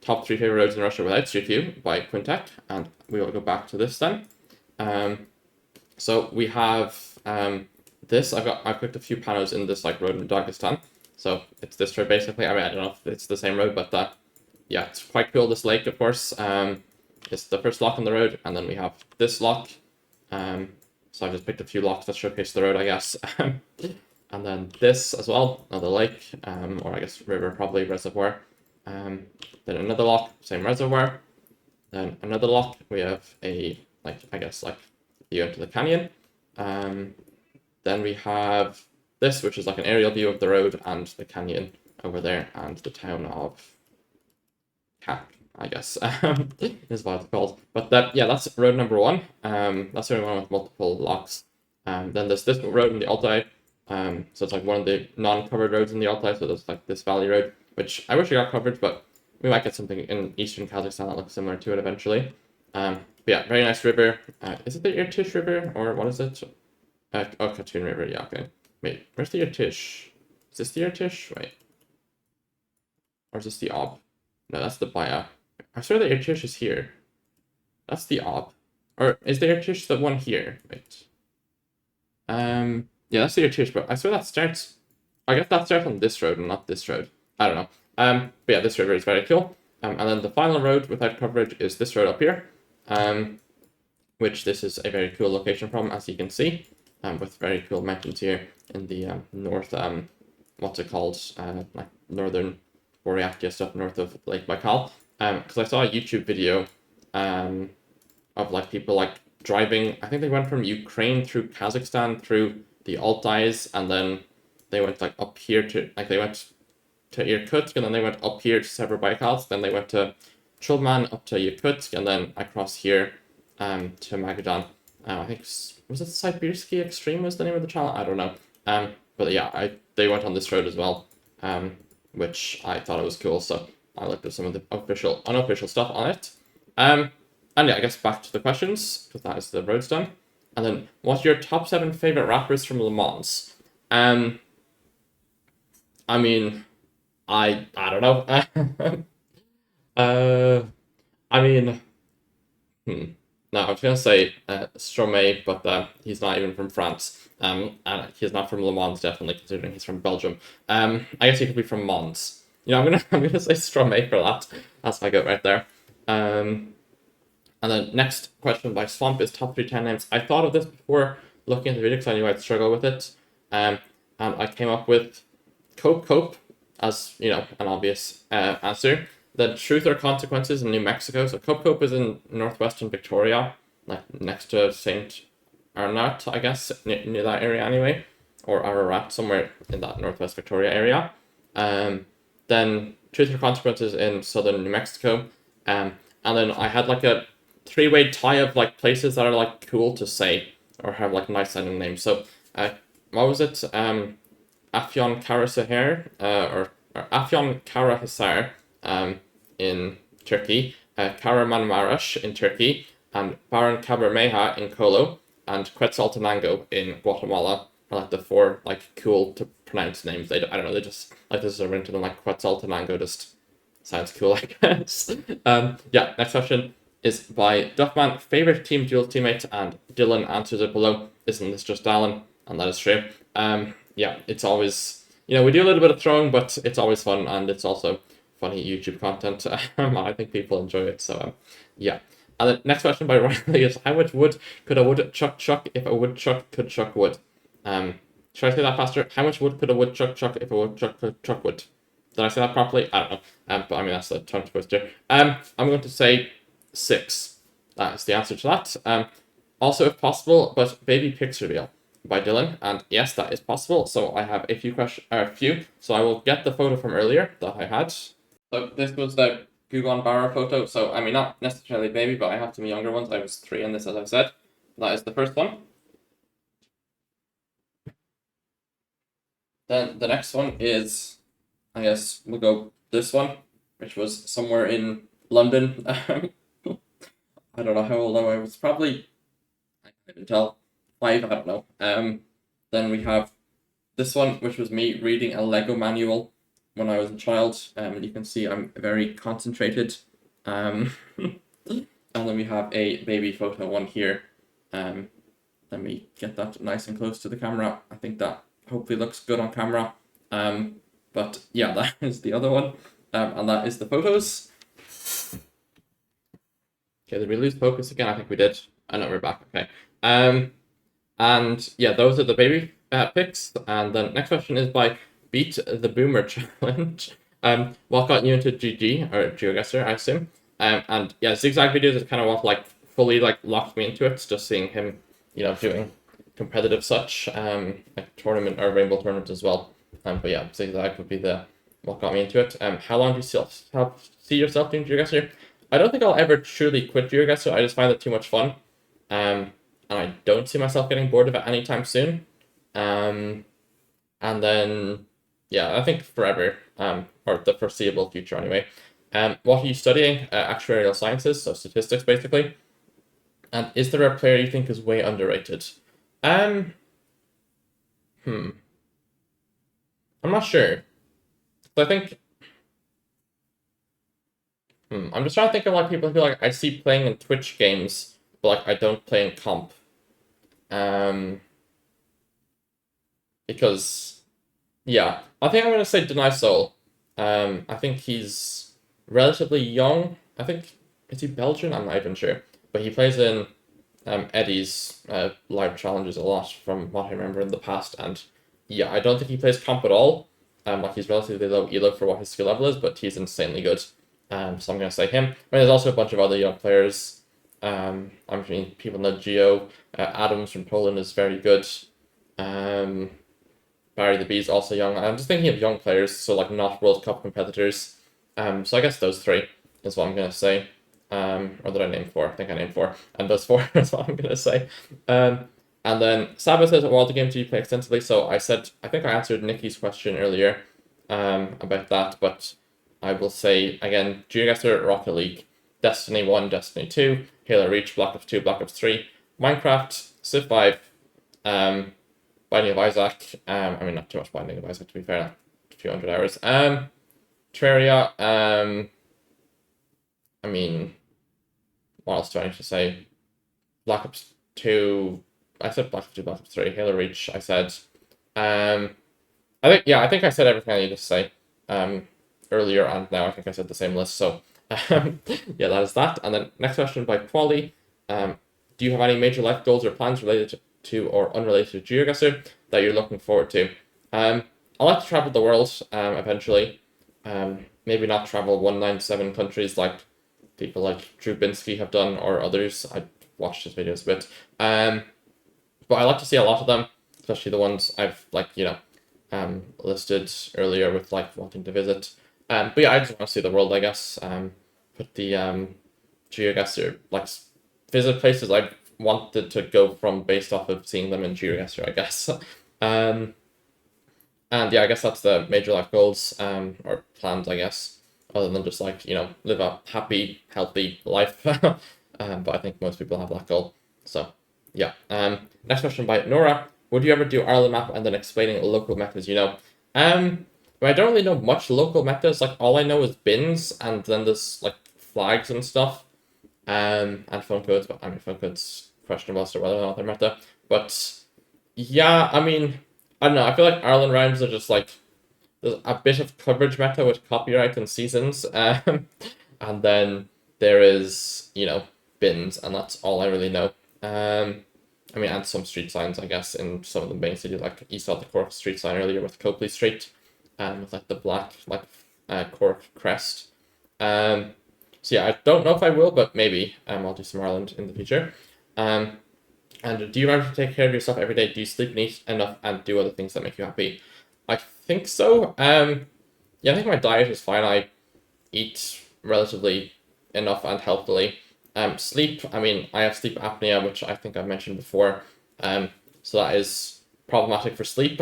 top 3 favorite roads in Russia without Street View by Quintet, and we will go back to this then. So we have this. I've picked a few panels in this like road in Dagestan. So it's this road basically. I mean, I don't know if it's the same road, but yeah, it's quite cool. This lake, of course. It's the first lock on the road, and then we have this lock. So I've just picked a few locks that showcase the road, I guess. And then this as well, another lake, or I guess river, probably reservoir. Then another lock, same reservoir. Then another lock, we have a, like, I guess, like, view into the canyon. Then we have this, which is like an aerial view of the road and the canyon over there, and the town of Cap, I guess, is what it's called. But yeah, that's road number 1. That's the only one with multiple locks. Then there's this road in the Altai. So it's like one of the non-covered roads in the Altai. So there's like this valley road, which I wish I got covered, but we might get something in eastern Kazakhstan that looks similar to it eventually. But yeah, very nice river. Is it the Irtish River, or what is it? Oh, Khatun River. Yeah, okay. Wait, where's the Irtish? Is this the Irtish? Wait. Or is this the Ob? No, that's the Baya. I swear the Irtish is here. That's the Ob. Or is the Irtish the one here? Wait. Yeah, that's the Irtish, but I swear that starts... I guess that starts on this road and not this road. I don't know. But yeah, this river is very cool. And then the final road without coverage is this road up here. Which this is a very cool location from, as you can see. With very cool mountains here in the north, what's it called? Like northern Buryatia stuff north of Lake Baikal. Because I saw a YouTube video of like people like driving. I think they went from Ukraine through Kazakhstan through the Altais, and then they went like up here to like they went to Irkutsk, and then they went up here to Severbaikal. Then they went to Chulman up to Yakutsk, and then across here to Magadan. I think was it Sibersky Extreme was the name of the channel? I don't know. But yeah, they went on this road as well, which I thought it was cool. So I looked at some of the unofficial stuff on it. And yeah, I guess back to the questions, because that is the roads done. And then, what's your top 7 favorite rappers from Le Mans? I mean, I don't know. I mean, no, I was gonna say Stromae, but he's not even from France. And he's not from Le Mans, definitely, considering he's from Belgium. I guess he could be from Mons. You know, I'm gonna say Stromae for that. That's my goat right there. And then next question by Swamp is top 3 10 names. I thought of this before looking at the video because I knew I'd struggle with it. And I came up with Cope as, you know, an obvious answer. Then Truth or Consequences in New Mexico. So Cope is in northwestern Victoria, like next to St. Arnott, I guess, near that area anyway. Or Ararat, somewhere in that northwest Victoria area. Then Truth or Consequences in southern New Mexico. And then I had like a 3-way tie of like places that are like cool to say or have like nice sounding names. So what was it? Afyon Karasaher, or are Afyon Karahisar in Turkey, Kahramanmaraş in Turkey, and Baron Cabermeja in Colo, and Quetzaltenango in Guatemala. Are like the four like cool to pronounce names. I don't know. They just like this is a to them like Quetzaltenango. Just sounds cool, I guess. Yeah. Next question is by Duffman. Favorite team duel teammate, and Dylan answers it below. Isn't this just Alan? And that is true. Yeah. It's always we do a little bit of throwing, but it's always fun, and it's also funny YouTube content. I think people enjoy it. So yeah. And the next question by Riley is: how much wood could a woodchuck chuck if a woodchuck could chuck wood? Should I say that faster? How much wood could a woodchuck chuck if a woodchuck could chuck wood? Did I say that properly? I don't know. But I mean, that's a tongue twister. I'm going to say 6. That is the answer to that. Also, if possible, but baby pics reveal by Dylan. And yes, that is possible. So I have a few. So I will get the photo from earlier that I had. So this was the Gugon Barra photo. So, I mean, not necessarily baby, but I have some younger ones. I was 3 in this, as I said. That is the first one. Then the next one is, I guess we'll go this one, which was somewhere in London. I don't know how old I was. Probably, I can't even tell, 5, I don't know. Then we have this one, which was me reading a Lego manual when I was a child. You can see I'm very concentrated. And then we have a baby photo one here. Let me get that nice and close to the camera. I think that hopefully looks good on camera. But yeah, that is the other one. And that is the photos. Okay, did we lose focus again? I think we did. I know we're back. Okay. And yeah, those are the baby pics. And the next question is by Beat the Boomer Challenge. What got you into GG or Geoguessr, I assume? And yeah, zigzag videos is kind of what like fully like locked me into it. Just seeing him, doing competitive such, like tournament or rainbow tournaments as well. But yeah, zigzag would be what got me into it. How long do you see yourself doing Geoguessr? I don't think I'll ever truly quit Geoguessr. I just find it too much fun. And I don't see myself getting bored of it anytime soon. And then, yeah, I think forever, or the foreseeable future anyway. What are you studying? Actuarial sciences, so statistics basically. And is there a player you think is way underrated? I'm not sure. So I think, I'm just trying to think of like people who like I see playing in Twitch games, but like I don't play in comp. Because, yeah, I think I'm gonna say Deny Soul. I think he's relatively young. I think is he Belgian? I'm not even sure, but he plays in Eddie's live challenges a lot from what I remember in the past, and yeah, I don't think he plays comp at all. Like he's relatively low elo for what his skill level is, but he's insanely good. So I'm gonna say him. I mean, there's also a bunch of other young players. I mean, people know Geo. Adams from Poland is very good. Barry the Bee is also young. I'm just thinking of young players, so like not World Cup competitors. So I guess those 3 is what I'm gonna say. Or did I name 4? I think I named 4. And those 4 is what I'm gonna say. And then Saba says, what the game do you play extensively? So I think I answered Nikki's question earlier about that, but I will say again, Geoguessr, Rocket League, Destiny 1, Destiny 2, Halo Reach, Black Ops 2, Black Ops 3, Minecraft, Civ 5, Binding of Isaac, I mean not too much Binding of Isaac to be fair, like a few hundred hours. Terraria, I mean, what else do I need to say? Black Ops 2, I said Black Ops 2, Black Ops 3, Halo Reach, I said. I think I said everything I needed to say earlier, and now I think I said the same list, so yeah, that is that. And then next question by Quali. Do you have any major life goals or plans related to or unrelated to Geoguessr that you're looking forward to? I like to travel the world eventually. Maybe not travel 197 countries like people like Drew Binsky have done or others. I watched his videos a bit. But I like to see a lot of them, especially the ones I've listed earlier with like wanting to visit. But yeah, I just want to see the world, I guess. Put the Geoguessr, like visit places I've wanted to go from based off of seeing them in Geoguessr, I guess. And yeah, I guess that's the major life goals, or plans, I guess, other than just like, live a happy, healthy life. But I think most people have that goal. So yeah. Next question by Nora. Would you ever do Ireland map and then explaining local methods, but I don't really know much local methods. Like all I know is bins and then there's like flags and stuff. And phone codes, but I mean phone codes questionable as to whether or not they're meta. But yeah, I mean, I don't know. I feel like Ireland rhymes are just like there's a bit of coverage meta with copyright and seasons, and then there is bins, and that's all I really know. I mean, and some street signs, I guess, in some of the main cities. Like you saw the Cork street sign earlier with Copley Street, with like the black Cork crest. So yeah, I don't know if I will, but maybe I'll do some Ireland in the future. And do you remember to take care of yourself every day? Do you sleep and eat enough and do other things that make you happy? I think so. Yeah, I think my diet is fine. I eat relatively enough and healthily. Sleep, I mean, I have sleep apnea, which I think I've mentioned before. So that is problematic for sleep.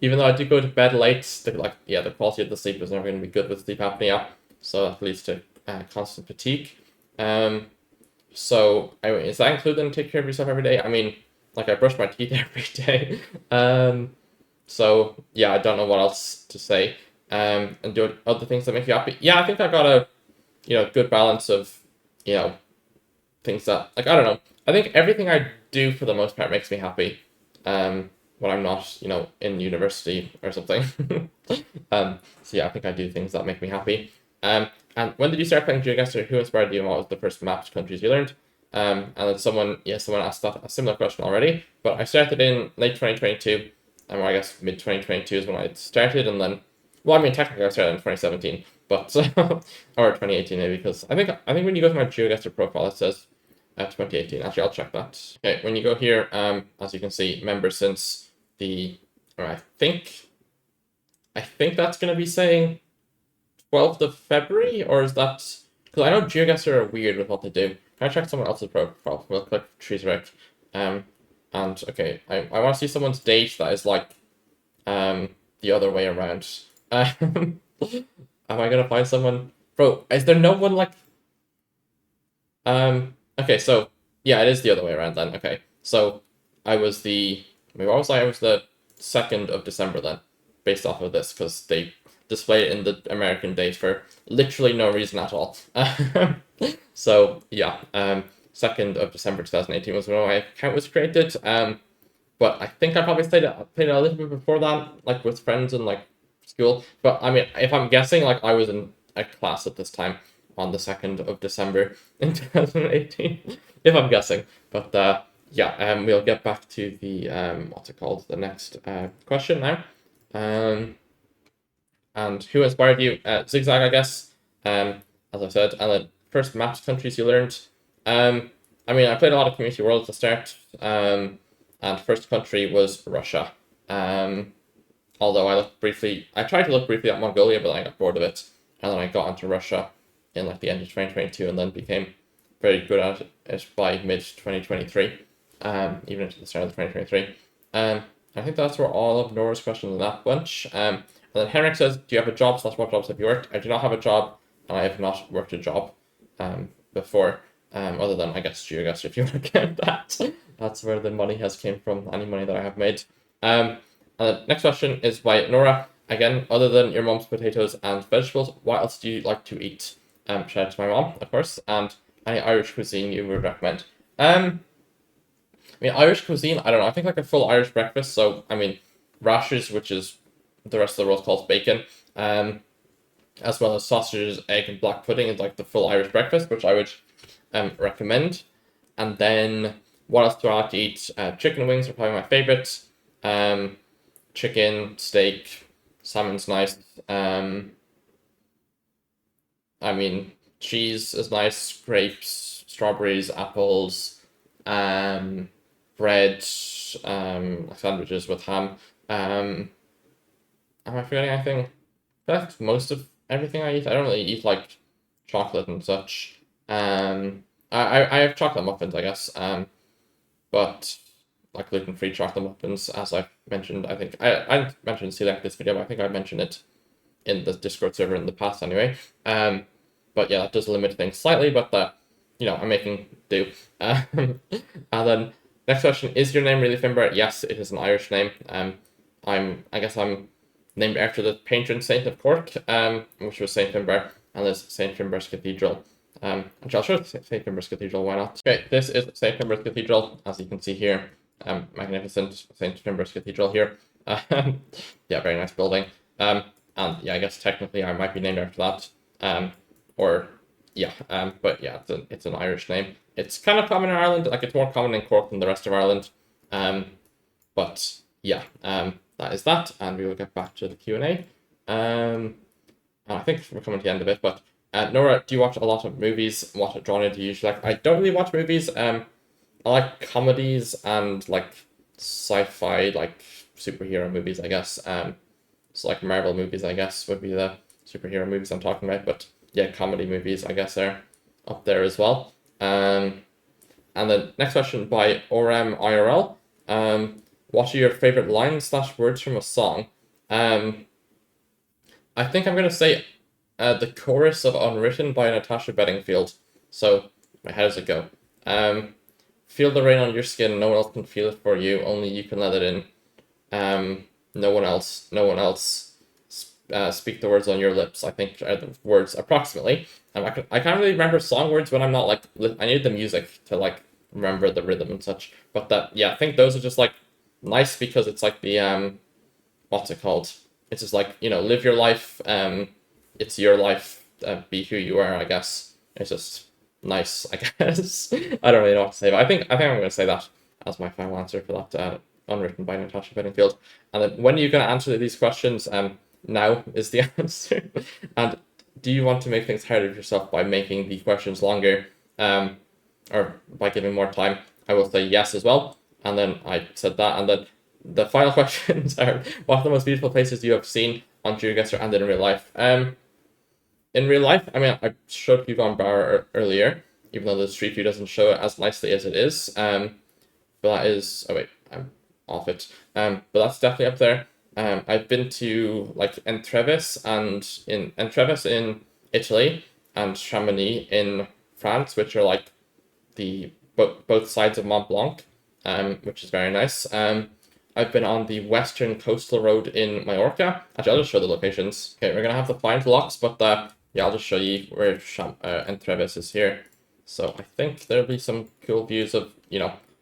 Even though I do go to bed late, the quality of the sleep is never going to be good with sleep apnea. So that leads to constant fatigue. So I mean, is that included in take care of yourself every day? I mean, like I brush my teeth every day. So yeah, I don't know what else to say. And do other things that make you happy. Yeah, I think I got a good balance of things that like I don't know. I think everything I do for the most part makes me happy. When I'm not in university or something. So yeah, I think I do things that make me happy. And when did you start playing Geoguessr? Who inspired you, and what was the first mapped countries you learned? And then someone asked that a similar question already. But I started in late 2022, or I guess mid 2022 is when I started, and then, well, I mean technically I started in 2017, but or 2018 maybe, because I think when you go to my Geoguessr profile it says 2018. Actually, I'll check that. Okay, when you go here, as you can see, member since the, or I think that's gonna be saying 12th of February, or is that... Because I know Geoguessr are weird with what they do. Can I check someone else's profile? We'll click Trees Rec. And, okay, I want to see someone's date that is, like, the other way around. Am I going to find someone... Bro, is there no one, like... Okay, so, yeah, it is the other way around, then. Okay, so, I was the... Wait, what was I? I was the 2nd of December, then, based off of this, because they display it in the American date for literally no reason at all. So yeah, 2nd of December 2018 was when my account was created. But I think I probably played it a little bit before that, like with friends in like school. But I mean, if I'm guessing, like I was in a class at this time on the 2nd of December in 2018, if I'm guessing. But yeah, we'll get back to the what's it called? The next question now. And who inspired you? Zigzag, I guess. As I said, and the first mapped countries you learned. I mean, I played a lot of Community World at the start. And first country was Russia. Although I tried to look briefly at Mongolia, but I got bored of it, and then I got into Russia in like the end of 2022, and then became very good at it by mid 2023. Even into the start of 2023. I think that's where all of Nora's questions in that bunch. And then Henrik says, do you have a job / what jobs have you worked? I do not have a job, and I have not worked a job before, other than, I guess, Geoguessr, if you want to count that. That's where the money has came from, any money that I have made. And the next question is by Nora. Again, other than your mom's potatoes and vegetables, what else do you like to eat? Shout out to my mom, of course, and any Irish cuisine you would recommend. I mean, Irish cuisine, I don't know, I think like a full Irish breakfast, so, I mean, rashers, which is the rest of the world calls bacon, as well as sausages, egg, and black pudding is like the full Irish breakfast, which I would recommend. And then what else do I like to eat? Chicken wings are probably my favorite. Chicken, steak, salmon's nice. I mean, cheese is nice. Grapes, strawberries, apples, bread, sandwiches with ham. Am I forgetting anything? That's most of everything I eat. I don't really eat like chocolate and such. I have chocolate muffins, I guess. But like gluten-free chocolate muffins, as I mentioned. I think I mentioned select this video, but I think I mentioned it in the Discord server in the past anyway. But yeah, that does limit things slightly, but I'm making do. And then next question, is your name really Finbarr? Yes, it is an Irish name. I guess I'm named after the patron saint of Cork, which was Saint Finbarr, and there's Saint Finbarr's Cathedral. Which I'll show Saint Finbarr's Cathedral, why not? Okay, this is Saint Finbarr's Cathedral, as you can see here. Magnificent Saint Finbarr's Cathedral here. Yeah, very nice building. And yeah, I guess technically I might be named after that. But yeah, it's an Irish name. It's kind of common in Ireland, like it's more common in Cork than the rest of Ireland. But yeah, that is that, and we will get back to the Q&A. And I think we're coming to the end of it, but Nora, do you watch a lot of movies? What genre do you usually like? I don't really watch movies. I like comedies and like sci-fi, like superhero movies, I guess. So like Marvel movies, I guess, would be the superhero movies I'm talking about. But yeah, comedy movies, I guess, are up there as well. And the next question by Orem IRL. What are your favorite lines / words from a song? I think I'm gonna say the chorus of Unwritten by Natasha Bedingfield. So how does it go? Feel the rain on your skin, no one else can feel it for you, only you can let it in. No one else. Speak the words on your lips, I think are the words approximately. I can't really remember song words when I'm not like, I need the music to like remember the rhythm and such. But I think those are just like nice because it's like the, what's it called? It's just like, live your life, it's your life, be who you are, I guess. It's just nice, I guess. I don't really know what to say, but I think I'm going to say that as my final answer for that, Unwritten by Natasha Bedingfield. And then when are you going to answer these questions? Now is the answer. And do you want to make things harder for yourself by making the questions longer, or by giving more time? I will say yes as well. And then I said that. And then the final questions are, what are the most beautiful places you have seen on Geoguessr and in real life? In real life, I mean, I showed Finbarr earlier, even though the street view doesn't show it as nicely as it is. But that is, oh wait, I'm off it. But that's definitely up there. I've been to like Entreves in Italy and Chamonix in France, which are like the both sides of Mont Blanc, which is very nice. I've been on the western coastal road in Mallorca. Actually, I'll just show the locations. Okay, we're gonna have to find blocks, but yeah, I'll just show you where Entreves is here. So I think there'll be some cool views of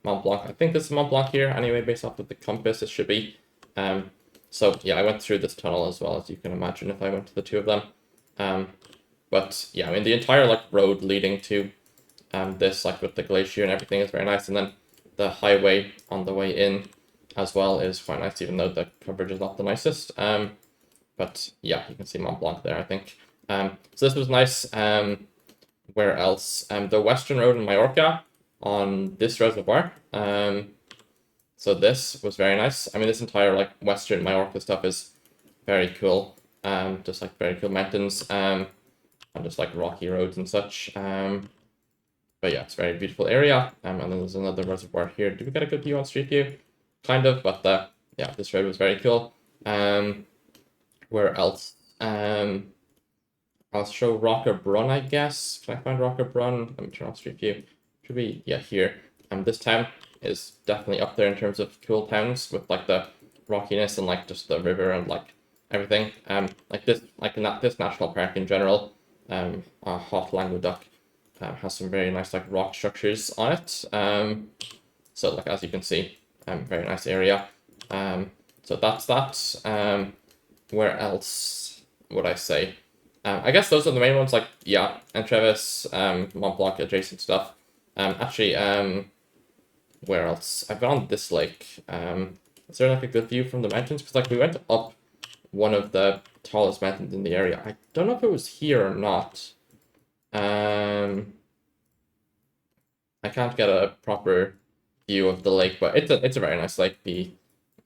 Mont Blanc. I think this is Mont Blanc here anyway, based off of the compass. It should be. So yeah, I went through this tunnel as well, as you can imagine if I went to the two of them. But yeah, I mean the entire like road leading to this, like with the glacier and everything, is very nice, and then the highway on the way in as well is quite nice, even though the coverage is not the nicest. But yeah, you can see Mont Blanc there, I think. So this was nice. Where else? The Western Road in Mallorca on this reservoir. So this was very nice. I mean, this entire like Western Mallorca stuff is very cool. Just like very cool mountains. And just like rocky roads and such. But yeah, it's a very beautiful area. And then there's another reservoir here. Did we get a good view on Street View? Kind of, but yeah, this road was very cool. Where else? I'll show Rocker Brun, I guess. Can I find Rocker Brun? Let me turn off Street View. Should be, yeah, here. This town is definitely up there in terms of cool towns with like the rockiness and like just the river and like everything. Like this national park in general, Hot Languedoc, has some very nice like rock structures on it. So like as you can see, very nice area. So that's that. Where else would I say? I guess those are the main ones, like, yeah, Entreves, Mont Blanc adjacent stuff. Where else? I've been on this lake. Is there like a good view from the mountains? Because like we went up one of the tallest mountains in the area. I don't know if it was here or not. I can't get a proper view of the lake, but it's a very nice lake, the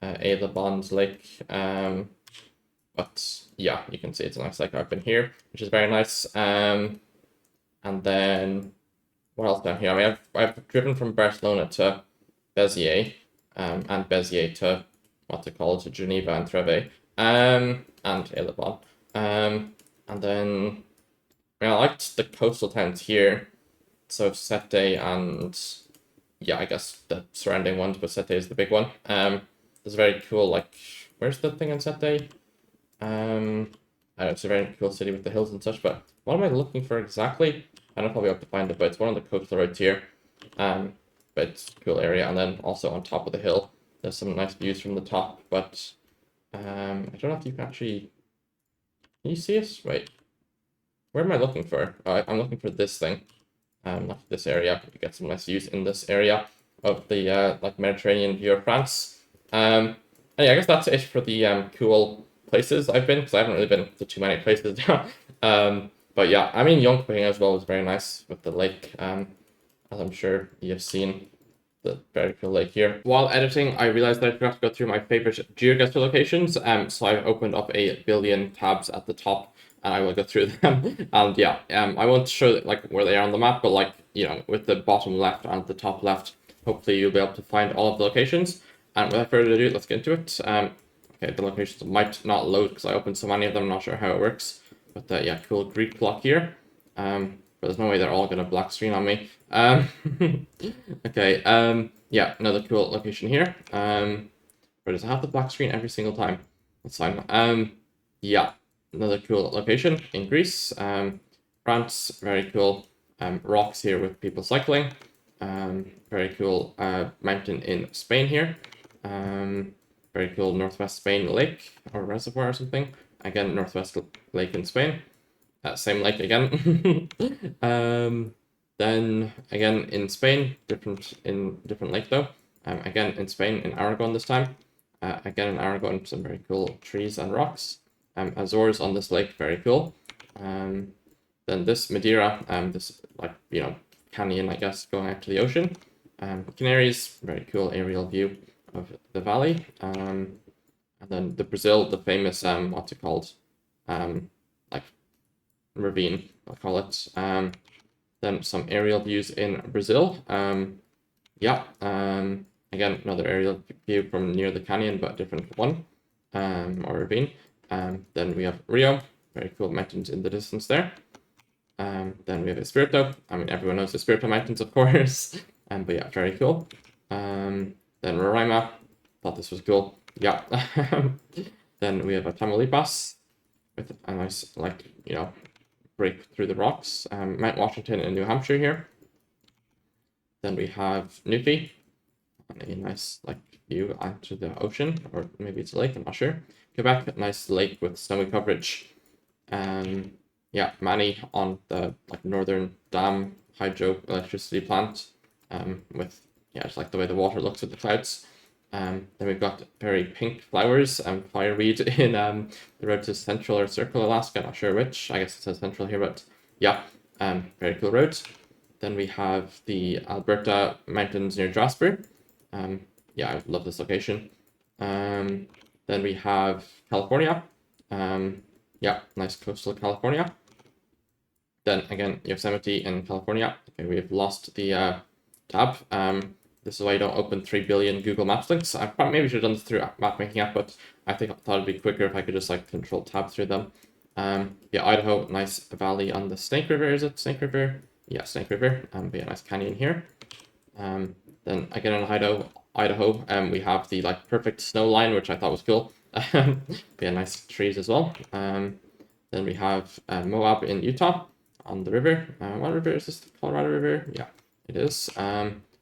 Ada Bond Lake. But yeah, you can see it's a nice lake. I've been here, which is very nice. And then what else down here? I mean, I've driven from Barcelona to Béziers, and Bezier to what's it called, to Geneva and Treves, and Elibon. And then I liked the coastal towns here, so Sete and yeah, I guess the surrounding ones, but Sete is the big one. There's a very cool, like, where's the thing in Sete? I don't know, it's a very cool city with the hills and such, but what am I looking for exactly? I don't know if I'll be able to find it, but it's one of the coastal roads here. But it's a cool area, and then also on top of the hill, there's some nice views from the top, but I don't know if you can actually, can you see it? Wait, where am I looking for? I'm looking for this thing, like this area. You get some nice views in this area of the like Mediterranean view of France. And yeah, I guess that's it for the cool places I've been, because I haven't really been to too many places now. But yeah, I mean, Jönköping as well was very nice with the lake, as I'm sure you've seen the very cool lake here. While editing, I realized that I forgot to go through my favorite Geoguessr locations, so I opened up a billion tabs at the top, and I will go through them. And yeah, I won't show like where they are on the map, but like, you know, with the bottom left and the top left, hopefully you'll be able to find all of the locations. And without further ado, let's get into it. Okay, the locations might not load because I opened so many of them, I'm not sure how it works. But yeah, cool Greek block here. But there's no way they're all gonna black screen on me. Okay, yeah, another cool location here. But does it have the black screen every single time? That's fine. Yeah, another cool location in Greece. France, very cool. Rocks here with people cycling. Very cool mountain in Spain here. Very cool northwest Spain lake or reservoir or something. Again, northwest lake in Spain. Same lake again. Then again in Spain, different lake though. Again in Spain, in Aragon this time. Again in Aragon, some very cool trees and rocks. Azores on this lake, very cool. Then this Madeira, this like, you know, canyon, I guess, going out to the ocean. Canaries, very cool aerial view of the valley. And then the Brazil, the famous what's it called? Like ravine, I'll call it. Then some aerial views in Brazil. Yeah. Again, another aerial view from near the canyon, but different one, or ravine. Then we have Rio, very cool mountains in the distance there. Then we have Espirito. I mean, everyone knows the Espirito Mountains, of course. But yeah, very cool. Then Roraima, thought this was cool. Yeah. Then we have a Tamaulipas with a nice, like, you know, break through the rocks. Mount Washington in New Hampshire here. Then we have Newquay, a nice like view onto the ocean, or maybe it's a lake, I'm not sure. Quebec, a nice lake with snowy coverage. Yeah, Manny on the like northern dam hydroelectricity plant. With yeah, it's like the way the water looks with the clouds. Then we've got very pink flowers and fireweed in the road to Central or Circle, Alaska. Not sure which. I guess it says Central here, but yeah, very cool roads. Then we have the Alberta Mountains near Jasper. Yeah, I love this location. Then we have California. Yeah, nice coastal California. Then again, Yosemite in California. Okay, we've lost the tab. This is why you don't open 3 billion Google Maps links. I probably maybe should have done this through map making app, but I thought it'd be quicker if I could just like control tab through them. Yeah, Idaho, nice valley on the Snake River. Is it Snake River? Yeah, Snake River. But yeah, nice canyon here. Then again in Idaho, we have the like perfect snow line, which I thought was cool. Yeah, nice trees as well. Then we have Moab in Utah on the river. What river is this? The Colorado River? Yeah, it is.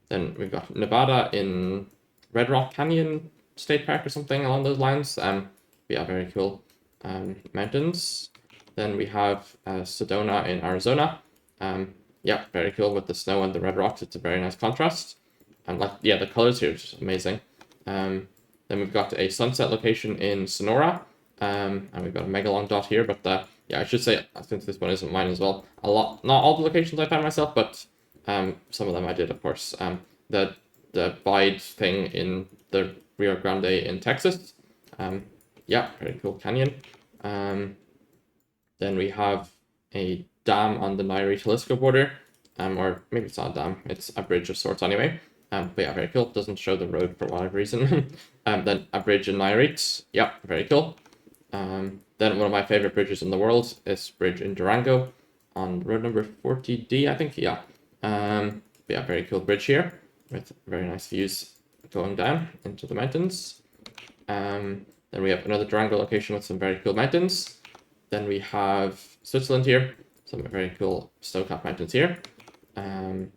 Then we've got Nevada in Red Rock Canyon State Park or something along those lines. Yeah, very cool mountains. Then we have Sedona in Arizona. Yeah, very cool with the snow and the red rocks. It's a very nice contrast. And like, yeah, the colors here are just amazing. Then we've got a sunset location in Sonora. And we've got a mega long dot here, but yeah, I should say, since this one isn't mine as well, not all the locations I found myself, but some of them I did, of course. The Bide thing in the Rio Grande in Texas. Yeah, very cool canyon. Then we have a dam on the Nairi-Jalisco border, or maybe it's not a dam, it's a bridge of sorts anyway. But yeah, very cool. Doesn't show the road for whatever reason. Then a bridge in Nayarit. Yeah, very cool. Then one of my favorite bridges in the world is bridge in Durango on road number 40D, I think. Yeah. Yeah, very cool bridge here with very nice views going down into the mountains. Then we have another Durango location with some very cool mountains. Then we have Switzerland here, some very cool snow-capped mountains here. Then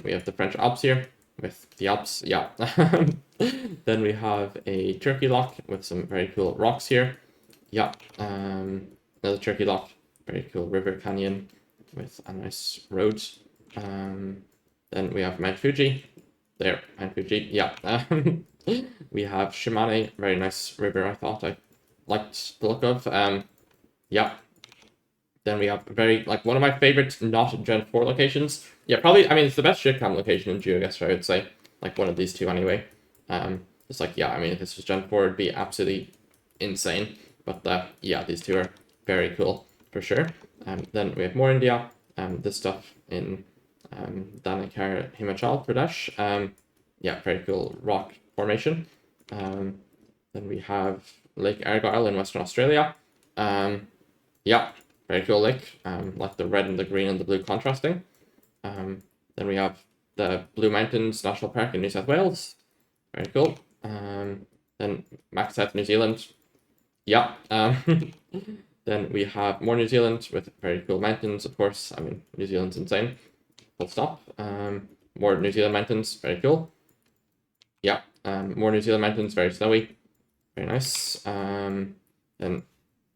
we have the French Alps here with the Alps, yeah. Then we have a Turkey lock with some very cool rocks here. Yeah, another Turkey lock, very cool river canyon with a nice road. Then we have Mount Fuji, there, Mount Fuji, yeah. We have Shimane, very nice river, I thought I liked the look of. Yeah. Then we have very, like, one of my favorite not Gen 4 locations. Yeah, probably, I mean, it's the best ship cam location in Geoguessr, I would say. Like, one of these two anyway. It's like, yeah, I mean, if this was Gen 4, it'd be absolutely insane. But, yeah, these two are very cool, for sure. Then we have more India. This stuff in Danakar, Himachal Pradesh. Yeah, very cool rock formation. Then we have Lake Argyle in Western Australia. Yeah, very cool lake. Like the red and the green and the blue contrasting. Then we have the Blue Mountains National Park in New South Wales. Very cool. Then Max South New Zealand. Yeah. Then we have more New Zealand with very cool mountains, of course. I mean, New Zealand's insane. Full stop. More New Zealand mountains, very cool. Yeah. More New Zealand mountains, very snowy. Very nice. Then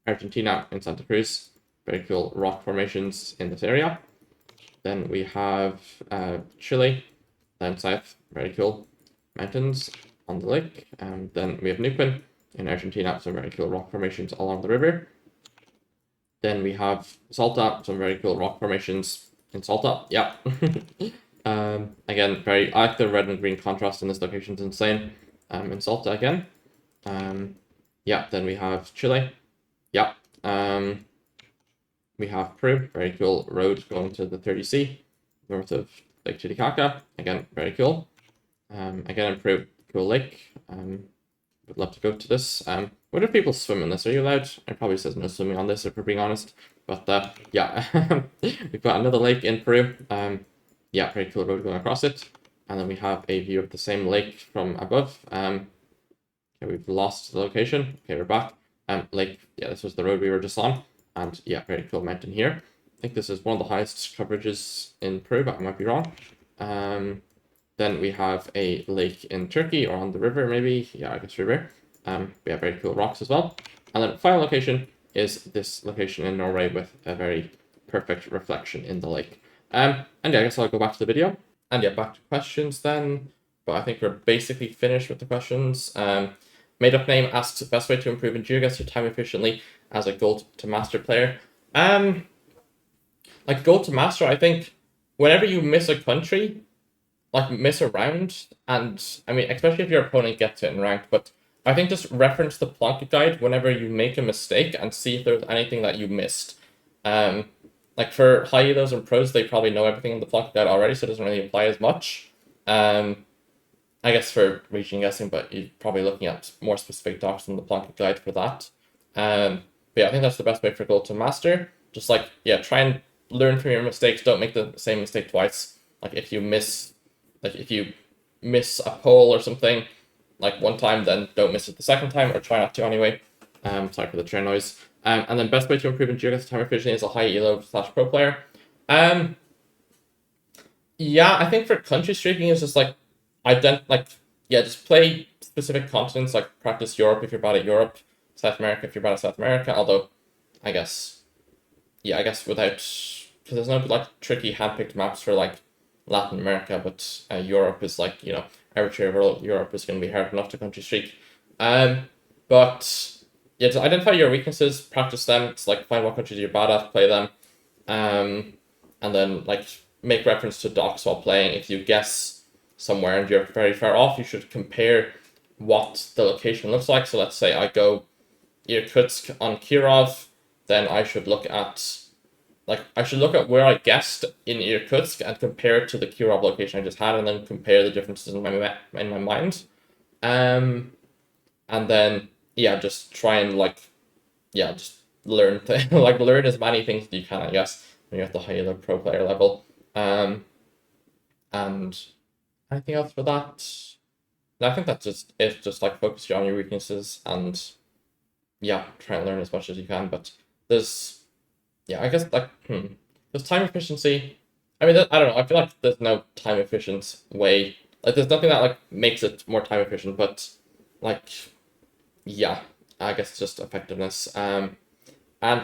Argentina in Santa Cruz. Very cool rock formations in this area. Then we have Chile down south. Very cool mountains on the lake. Then we have Neuquén in Argentina. Some very cool rock formations along the river. Then we have Salta. Some very cool rock formations in Salta. Yeah. Again, I like the red and green contrast in this location. It's insane. In Salta again. Yeah, then we have Chile. Yeah. We have Peru, very cool road going to the 30C, north of Lake Titicaca. Again, very cool. Again, in Peru, cool lake. Would love to go to this. What if people swim in this? Are you allowed? It probably says no swimming on this, if we're being honest. But yeah, we've got another lake in Peru. Yeah, very cool road going across it. And then we have a view of the same lake from above. Okay, we've lost the location. Okay, we're back. Lake, yeah, this was the road we were just on. And yeah, very cool mountain here. I think this is one of the highest coverages in Peru, but I might be wrong. Then we have a lake in Turkey, or on the river maybe. Yeah, I guess river. We have very cool rocks as well. And then the final location is this location in Norway with a very perfect reflection in the lake. And yeah, I guess I'll go back to the video. And yeah, back to questions then. But I think we're basically finished with the questions. Made Up Name asks the best way to improve in Geoguessr time efficiently as a gold to master player. Like gold to master, I think whenever you miss a country, like miss a round, and I mean, especially if your opponent gets it in ranked, but I think just reference the Plonket guide whenever you make a mistake and see if there's anything that you missed. Like for high elos and pros, they probably know everything in the Plonket guide already, so it doesn't really apply as much. I guess for region guessing, but you're probably looking at more specific docs in the Plonket guide for that. But yeah, I think that's the best way for gold to master. Just like, yeah, try and learn from your mistakes. Don't make the same mistake twice. Like if you miss a pole or something, like one time, then don't miss it the second time, or try not to anyway. Sorry for the train noise. And then best way to improve in Geoguessr time efficiency is a high elo / pro player. Yeah, I think for country streaking is just like just play specific continents, like practice Europe if you're bad at Europe, South America if you're bad at South America, although I guess without, because there's no like tricky handpicked maps for like Latin America, but Europe is like, you know, arbitrary world Europe is going to be hard enough to country streak. But yeah, to identify your weaknesses, practice them. It's like find what countries you're bad at, play them, and then like make reference to docs while playing. If you guess somewhere and you're very far off, you should compare what the location looks like. So let's say I go Irkutsk on Kirov, then I should look at like I should look at where I guessed in Irkutsk and compare it to the Kirov location I just had, and then compare the differences in my mind. And then yeah, just try and just learn learn as many things as you can, I guess, when you're at the higher pro player level. And anything else for that? No, I think that's just it. Just like focus on your weaknesses and yeah, try and learn as much as you can. But there's I guess there's time efficiency. I mean, I don't know. I feel like there's no time efficient way. Like, there's nothing that makes it more time efficient. But like, yeah, I guess just effectiveness. And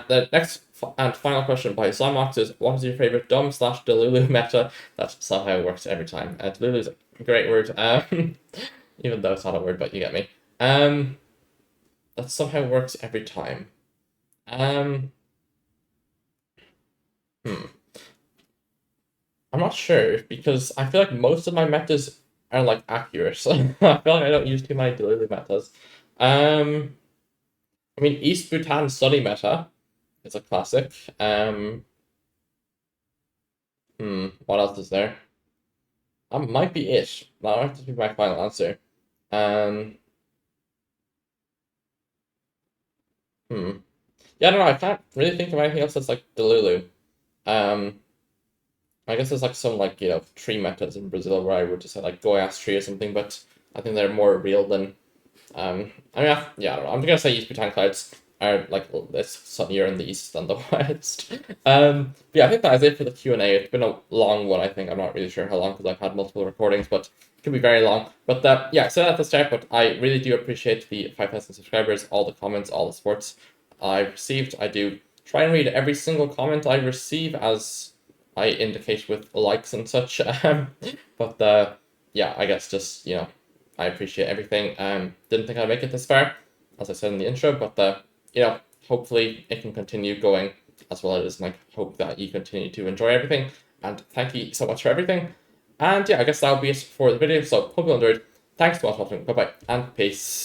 the next and final question by Soulmates is: what is your favorite dumb/delulu meta that somehow works every time? Delulu is a great word. Even though it's not a word, but you get me. That somehow works every time. I'm not sure because I feel like most of my metas are accurate. So I feel like I don't use too many delulu metas. I mean, East Bhutan Sunny meta is a classic. What else is there? That might be it. That might just be my final answer. Yeah, I don't know. I can't really think of anything else that's delulu. I guess there's some tree metas in Brazil where I would just say Goiás tree or something, but I think they're more real than I mean, yeah, I don't know. I'm gonna say East Bhutan clouds are it's sunnier in the east than the west. But yeah, I think that is it for the Q&A. It's been a long one, I think. I'm not really sure how long because I've had multiple recordings, but it could be very long. But yeah, I said at the start, but I really do appreciate the 5,000 subscribers, all the comments, all the supports I've received. I do try and read every single comment I receive, as I indicate with likes and such. But yeah, I guess just I appreciate everything. Didn't think I'd make it this far, as I said in the intro, but hopefully it can continue going as well as hope that you continue to enjoy everything. And thank you so much for everything. And yeah, I guess that'll be it for the video. So hope you enjoyed. Thanks so much for watching. Bye bye and peace.